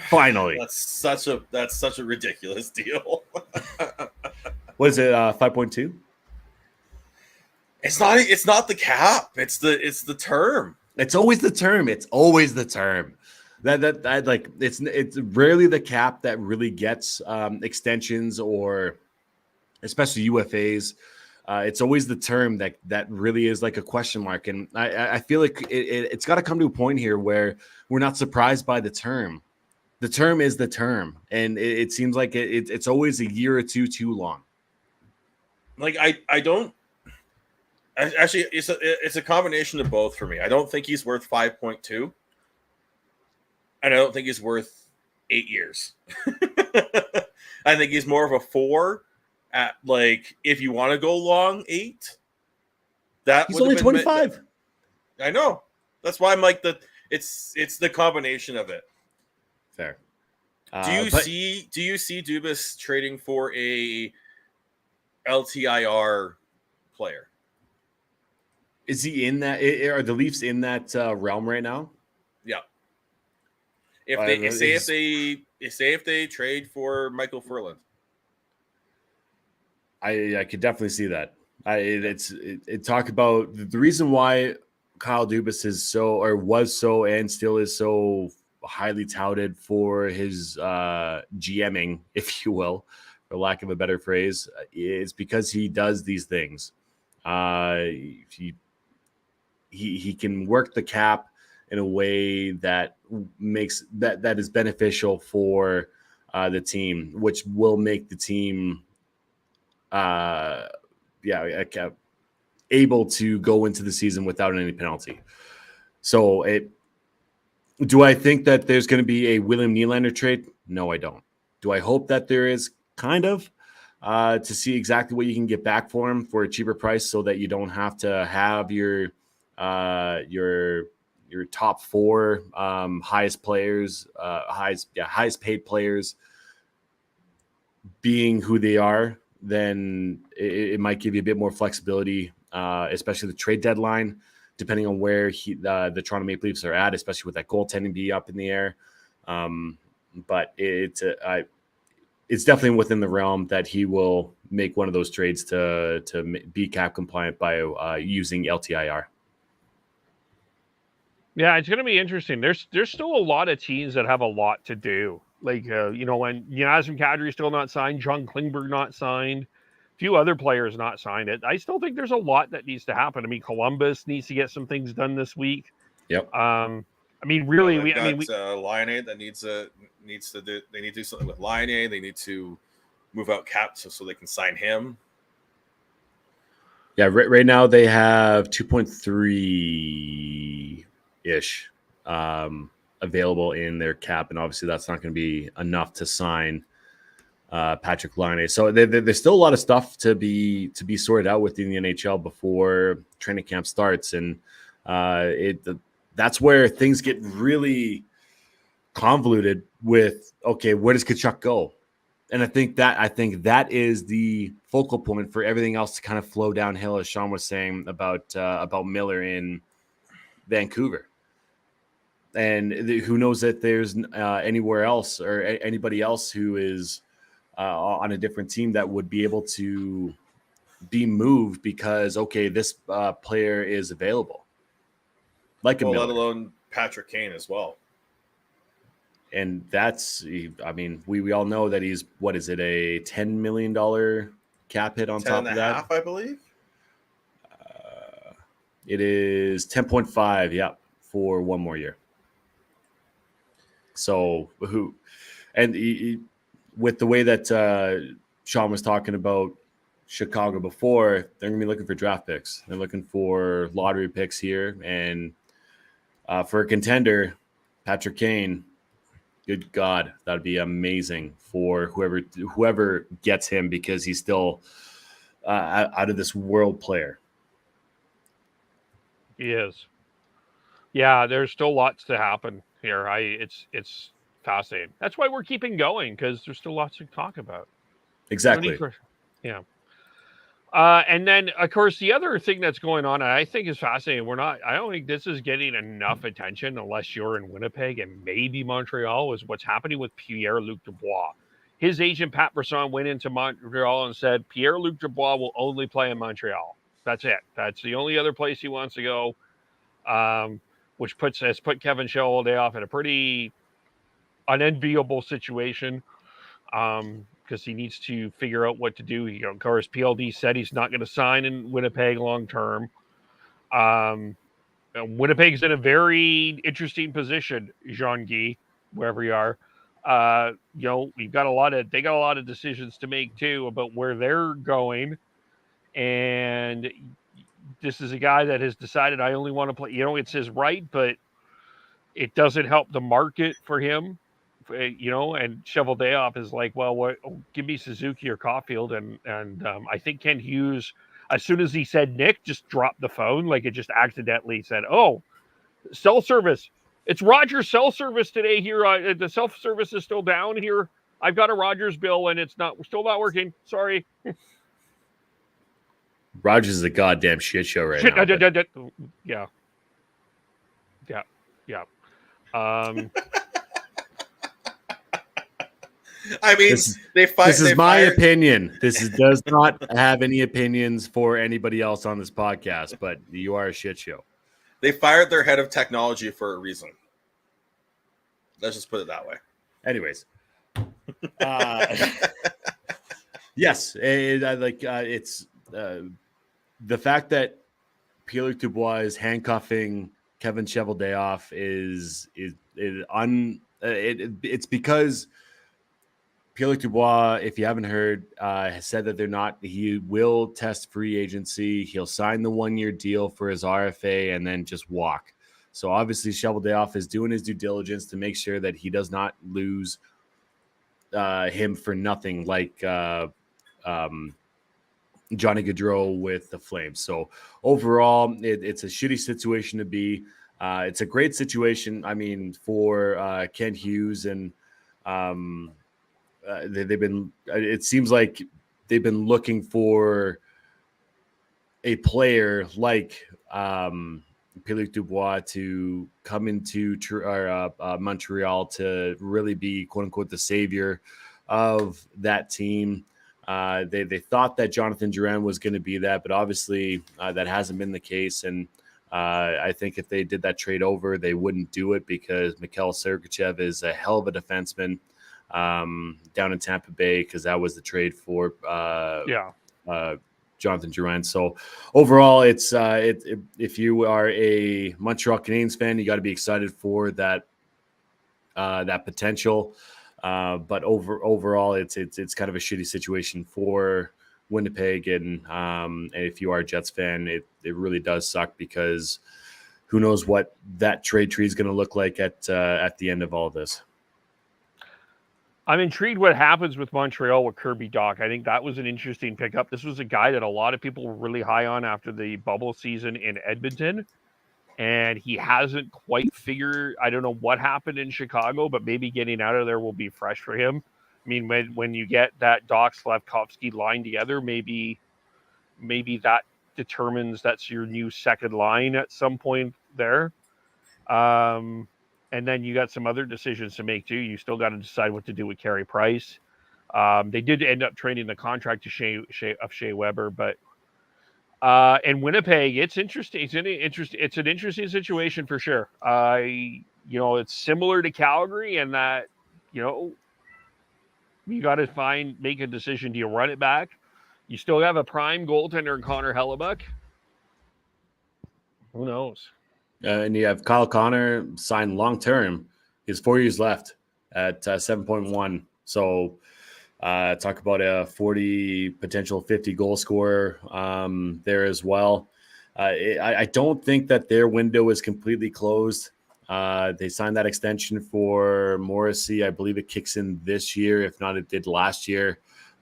Finally, that's such a ridiculous deal. What is it? 5.2. It's not the cap. It's the term. It's always the term. It's always the term. That like it's rarely the cap that really gets extensions, or especially UFAs. It's always the term that really is like a question mark. And I feel like it's got to come to a point here where we're not surprised by the term. The term is the term. And it seems like it's always a year or two too long. Like I don't Actually, it's a combination of both for me. I don't think he's worth 5.2, and I don't think he's worth 8 years. I think he's more of a 4 at, like, if you want to go long, 8. He's only 25. I know. That's why I'm like it's the combination of it. Fair. Do you see Dubas trading for a LTIR player? Is he in that? Are the Leafs in that realm right now? Yeah. If they trade for Michael Furland, I could definitely see that. It talk about the reason why Kyle Dubas was so and still is so highly touted for his GMing, if you will, for lack of a better phrase, is because he does these things. He can work the cap in a way that makes that is beneficial for the team, which will make the team able to go into the season without any penalty. So do I think that there's going to be a William Nylander trade? No, I don't. Do I hope that there is? Kind of. To see exactly what you can get back for him for a cheaper price, so that you don't have to have your top 4 highest players, highest paid players being who they are. Then it might give you a bit more flexibility, especially the trade deadline, depending on where the Toronto Maple Leafs are at, especially with that goaltending be up in the air. But it's definitely within the realm that he will make one of those trades to be cap compliant by using LTIR. Yeah, it's going to be interesting. There's still a lot of teams that have a lot to do. Like, when Nazem Kadri is still not signed, John Klingberg not signed, a few other players not signed. I still think there's a lot that needs to happen. I mean, Columbus needs to get some things done this week. Yep. Really, Laine that needs to do. They need to do something with Laine. They need to move out cap so they can sign him. Yeah, right now they have 2.3 ish available in their cap, and obviously that's not going to be enough to sign Patrick Laine. So there's still a lot of stuff to be sorted out within the NHL before training camp starts, and that's where things get really convoluted with, okay, where does Tkachuk go? And I think that is the focal point for everything else to kind of flow downhill, as Sean was saying about Miller in Vancouver. And who knows that there's anywhere else or anybody else who is on a different team that would be able to be moved because, okay, this player is available. Let alone Patrick Kane as well. And we all know that he's, what is it, a $10 million cap hit on top of that? 10.5, I believe. It is 10.5, yeah, for one more year. So with the way that Sean was talking about Chicago before, they're going to be looking for draft picks. They're looking for lottery picks here. And for a contender, Patrick Kane, good God, that'd be amazing for whoever gets him, because he's still out of this world player. He is. Yeah, there's still lots to happen here. It's fascinating. That's why we're keeping going, because there's still lots to talk about. Exactly. Yeah. And then, of course, the other thing that's going on, I think is fascinating. I don't think this is getting enough attention unless you're in Winnipeg and maybe Montreal, is what's happening with Pierre-Luc Dubois. His agent, Pat Brisson, went into Montreal and said, Pierre-Luc Dubois will only play in Montreal. That's it. That's the only other place he wants to go, which has put Kevin Cheveldayoff in a pretty unenviable situation. Because he needs to figure out what to do. Of course, PLD said he's not going to sign in Winnipeg long term. Winnipeg's in a very interesting position, Jean-Guy, wherever you are. They got a lot of decisions to make too about where they're going, and this is a guy that has decided I only want to play. It's his right, but it doesn't help the market for him. And Cheveldayoff is like, well, give me Suzuki or Caulfield, and I think Kent Hughes, as soon as he said Nick, just dropped the phone, like it just accidentally said, "Oh, cell service. It's Rogers cell service today here. The cell service is still down here. I've got a Rogers bill and it's still not working. Sorry." Rogers is a goddamn shit show right now. Yeah. I mean, this is my opinion. This does not have any opinions for anybody else on this podcast, but you are a shit show. They fired their head of technology for a reason. Let's just put it that way. Anyways, yes, it's the fact that Pierre-Luc Dubois is handcuffing Kevin Cheveldayoff it's because Pierre-Luc Dubois, if you haven't heard, has said that he will test free agency. He'll sign the 1-year deal for his RFA and then just walk. So obviously Cheveldayoff is doing his due diligence to make sure that he does not lose him for nothing like Johnny Gaudreau with the Flames. So overall, it's a shitty situation to be. It's a great situation, I mean, for Kent Hughes and it seems like they've been looking for a player like Pierre-Luc Dubois to come into Montreal to really be, quote unquote, the savior of that team. They thought that Jonathan Drouin was going to be that, but obviously that hasn't been the case. And I think if they did that trade over, they wouldn't do it because Mikhail Sergachev is a hell of a defenseman down in Tampa Bay, because that was the trade for Jonathan Drouin. So overall, it's if you are a Montreal Canadiens fan, you got to be excited for that potential. But overall, it's kind of a shitty situation for Winnipeg, and if you are a Jets fan, it really does suck, because who knows what that trade tree is going to look like at the end of all of this. I'm intrigued what happens with Montreal with Kirby Dach. I think that was an interesting pickup. This was a guy that a lot of people were really high on after the bubble season in Edmonton, and he hasn't quite figured. I don't know what happened in Chicago, but maybe getting out of there will be fresh for him. I mean, when you get that Dach-Slavkovsky line together, maybe that determines that's your new second line at some point there. And then you got some other decisions to make too. You still got to decide what to do with Carey Price. They did end up trading the contract to Shea Weber, but and Winnipeg, it's interesting. It's an interesting situation for sure. It's similar to Calgary in that, you got to make a decision. Do you run it back? You still have a prime goaltender in Connor Hellebuck. Who knows? And you have Kyle Connor signed long-term. He has 4 years left at 7.1. So talk about a 40, potential 50 goal scorer there as well. I don't think that their window is completely closed. They signed that extension for Morrissey. I believe it kicks in this year. If not, it did last year.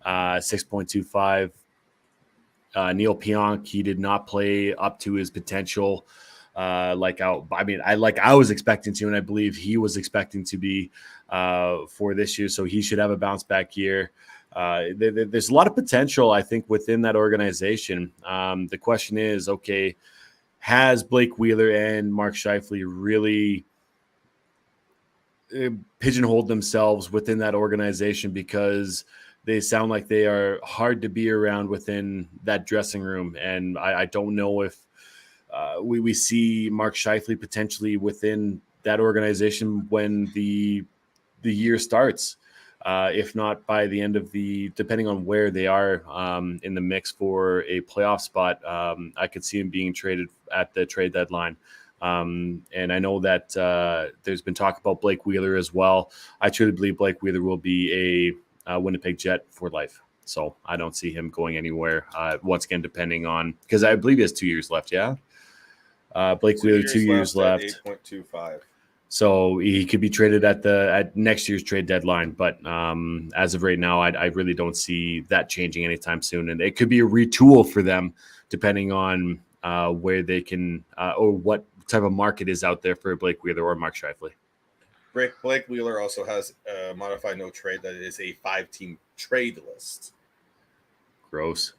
6.25. Neil Pionk, he did not play up to his potential. I was expecting to, and I believe he was expecting to be for this year. So he should have a bounce back year. There's a lot of potential, I think, within that organization. The question is, okay, has Blake Wheeler and Mark Scheifele really pigeonholed themselves within that organization, because they sound like they are hard to be around within that dressing room? And I don't know if we see Mark Scheifele potentially within that organization when the year starts. If not by the end of depending on where they are in the mix for a playoff spot, I could see him being traded at the trade deadline. And I know that there's been talk about Blake Wheeler as well. I truly believe Blake Wheeler will be a Winnipeg Jet for life. So I don't see him going anywhere. Once again, depending on, because I believe he has 2 years left. Yeah. Blake Wheeler, 2 years left. 8.25. So he could be traded at next year's trade deadline. But as of right now, I really don't see that changing anytime soon. And it could be a retool for them, depending on where they can or what type of market is out there for Blake Wheeler or Mark Scheifele. Blake Wheeler also has a modified no trade that is a 5-team trade list. Gross.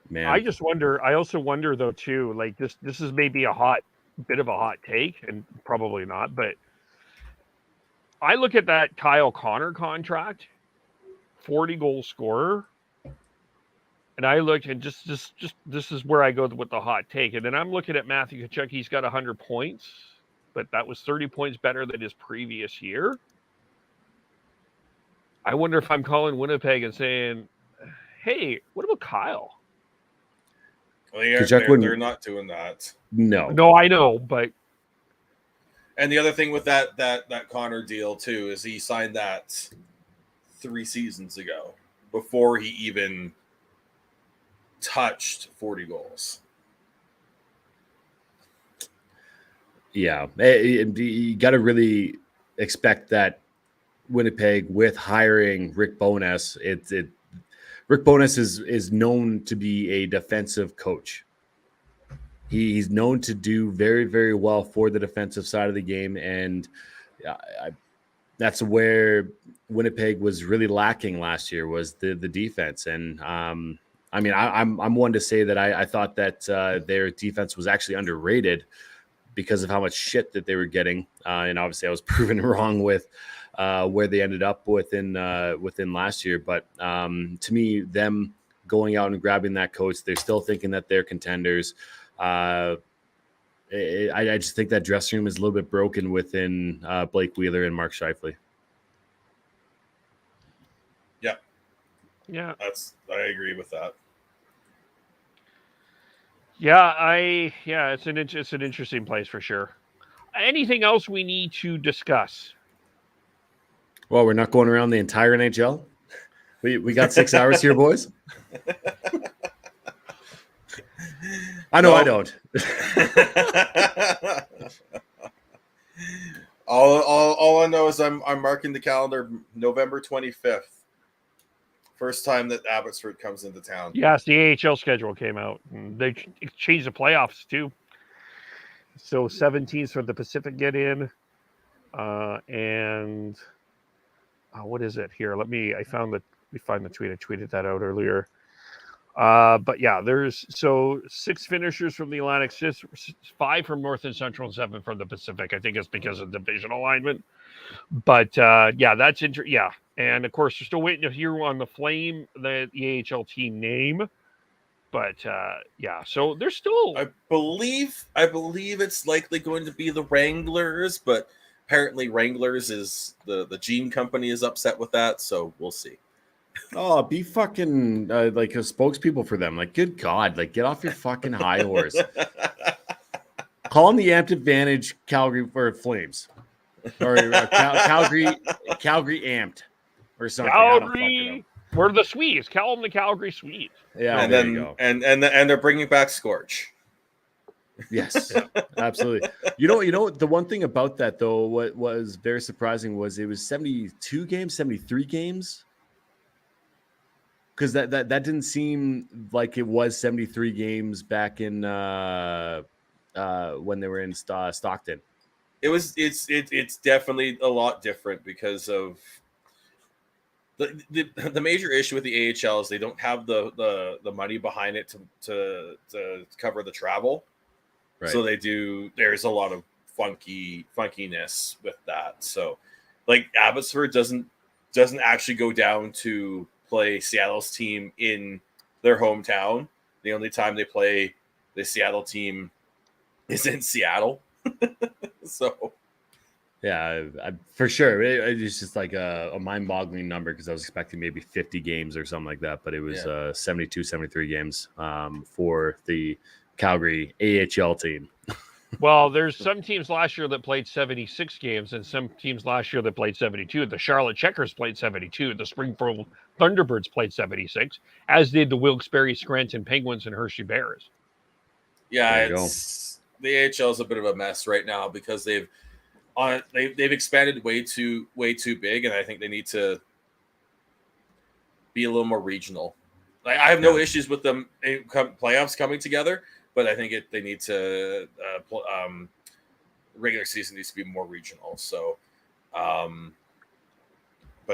Man. I also wonder though too, like this is maybe a bit of a hot take and probably not, but I look at that Kyle Connor contract, 40 goal scorer, and I look and just this is where I go with the hot take. And then I'm looking at Matthew Tkachuk, he's got 100 points, but that was 30 points better than his previous year. I wonder if I'm calling Winnipeg and saying, hey, what about Kyle? Well, they're not doing that. No, I know, but and the other thing with that Connor deal too is he signed that 3 seasons ago before he even touched 40 goals. Yeah, you got to really expect that Winnipeg with hiring Rick Bowness. Rick Bowness is known to be a defensive coach. He's known to do very, very well for the defensive side of the game, and that's where Winnipeg was really lacking last year was the defense. And I'm one to say that I thought that their defense was actually underrated because of how much shit that they were getting, and obviously I was proven wrong with where they ended up within last year. But to me, them going out and grabbing that coach, they're still thinking that they're contenders. I just think that dressing room is a little bit broken within Blake Wheeler and Mark Scheifele. Yeah, I agree with that. Yeah, it's an interesting place for sure. Anything else we need to discuss? Well, we're not going around the entire NHL. We got 6 hours here, boys. I know. I don't. all I know is I'm marking the calendar November 25th. First time that Abbotsford comes into town. Yes, the AHL schedule came out. They changed the playoffs too. So 17s for the Pacific get in, and what is it here? We find the tweet. I tweeted that out earlier. But yeah, there's 6 finishers from the Atlantic, 5 from North and Central, and 7 from the Pacific. I think it's because of division alignment. But that's interesting. Yeah, and of course, we're still waiting to hear on the Flame the AHL team name. But so there's still. I believe it's likely going to be the Wranglers, but apparently Wranglers is the Gene company is upset with that, so we'll see. Oh, be fucking like a spokespeople for them. Like, good God, like get off your fucking high horse. Call them the Amped Advantage Calgary for Flames, or Calgary Amped, or something. Calgary, we're the Swedes. Call them the Calgary Swedes. Yeah, and then you go. and they're bringing back Scorch. Yes, absolutely. You know, the one thing about that though, what was very surprising was it was 72 games, 73 games. Because that didn't seem like it was 73 games back in when they were in Stockton. It's definitely a lot different because of the major issue with the AHL is they don't have the money behind it to cover the travel. Right. So there's a lot of funkiness with that. So like Abbotsford doesn't actually go down to play Seattle's team in their hometown. The only time they play the Seattle team is in Seattle. So yeah, for sure. It's just like a mind-boggling number because I was expecting maybe 50 games or something like that, but it was 72, 73 games for the Calgary AHL team. Well, there's some teams last year that played 76 games, and some teams last year that played 72. The Charlotte Checkers played 72. The Springfield Thunderbirds played 76, as did the Wilkes-Barre Scranton Penguins and Hershey Bears. Yeah, the AHL is a bit of a mess right now because they've expanded way too big, and I think they need to be a little more regional. Like, I have no issues with them playoffs coming together, but I think they need to regular season needs to be more regional. So, but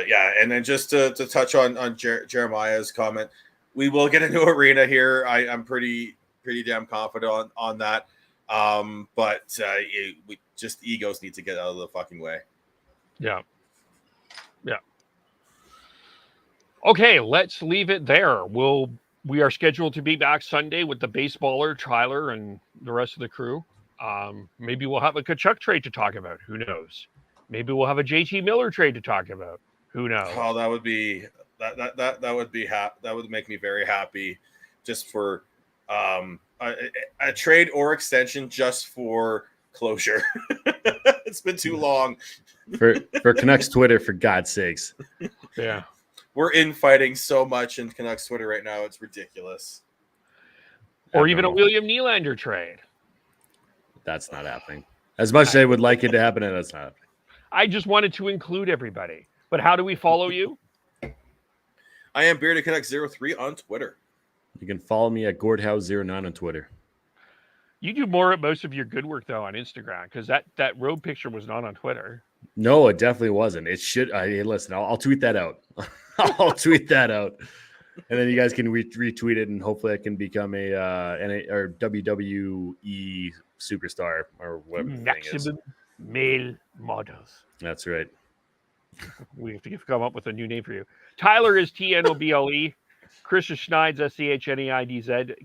yeah, and then just to touch on Jeremiah's comment, we will get a new arena here. I'm pretty damn confident on that. But we just egos need to get out of the fucking way. Yeah. Okay, let's leave it there. We are scheduled to be back Sunday with the baseballer, Tyler, and the rest of the crew. Maybe we'll have a Tkachuk trade to talk about. Who knows? Maybe we'll have a JT Miller trade to talk about. Who knows? Oh, that would make me very happy, just for a trade or extension, just for closure. It's been too long. For Canucks Twitter, for God's sakes. Yeah. We're infighting so much in Canucks Twitter right now. It's ridiculous. Or even a William Nylander trade. That's not happening. As much as I would like it to happen, that's not happening. I just wanted to include everybody. But how do we follow you? I am Bearded Canucks 03 on Twitter. You can follow me at Gordhouse09 on Twitter. You do most of your good work, though, on Instagram, because that road picture was not on Twitter. No, it definitely wasn't. It should. Listen, I'll tweet that out. I'll tweet that out, and then you guys can retweet it, and hopefully I can become a WWE superstar or whatever. Maximum male models. That's right. We have to come up with a new name for you. Tyler is TNOBLE. Chris is Schneid's SCHNEIDZ,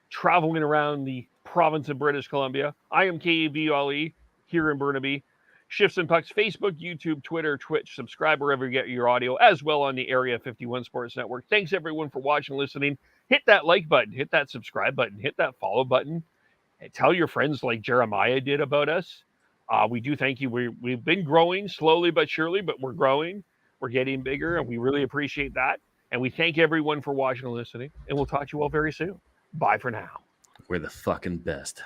traveling around the province of British Columbia. I am KABLE here in Burnaby. Shifts and Pucks, Facebook, YouTube, Twitter, Twitch. Subscribe wherever you get your audio, as well on the Area 51 Sports Network. Thanks, everyone, for watching and listening. Hit that like button. Hit that subscribe button. Hit that follow button. And tell your friends like Jeremiah did about us. We do thank you. We've been growing slowly but surely, but we're growing. We're getting bigger, and we really appreciate that. And we thank everyone for watching and listening. And we'll talk to you all very soon. Bye for now. We're the fucking best.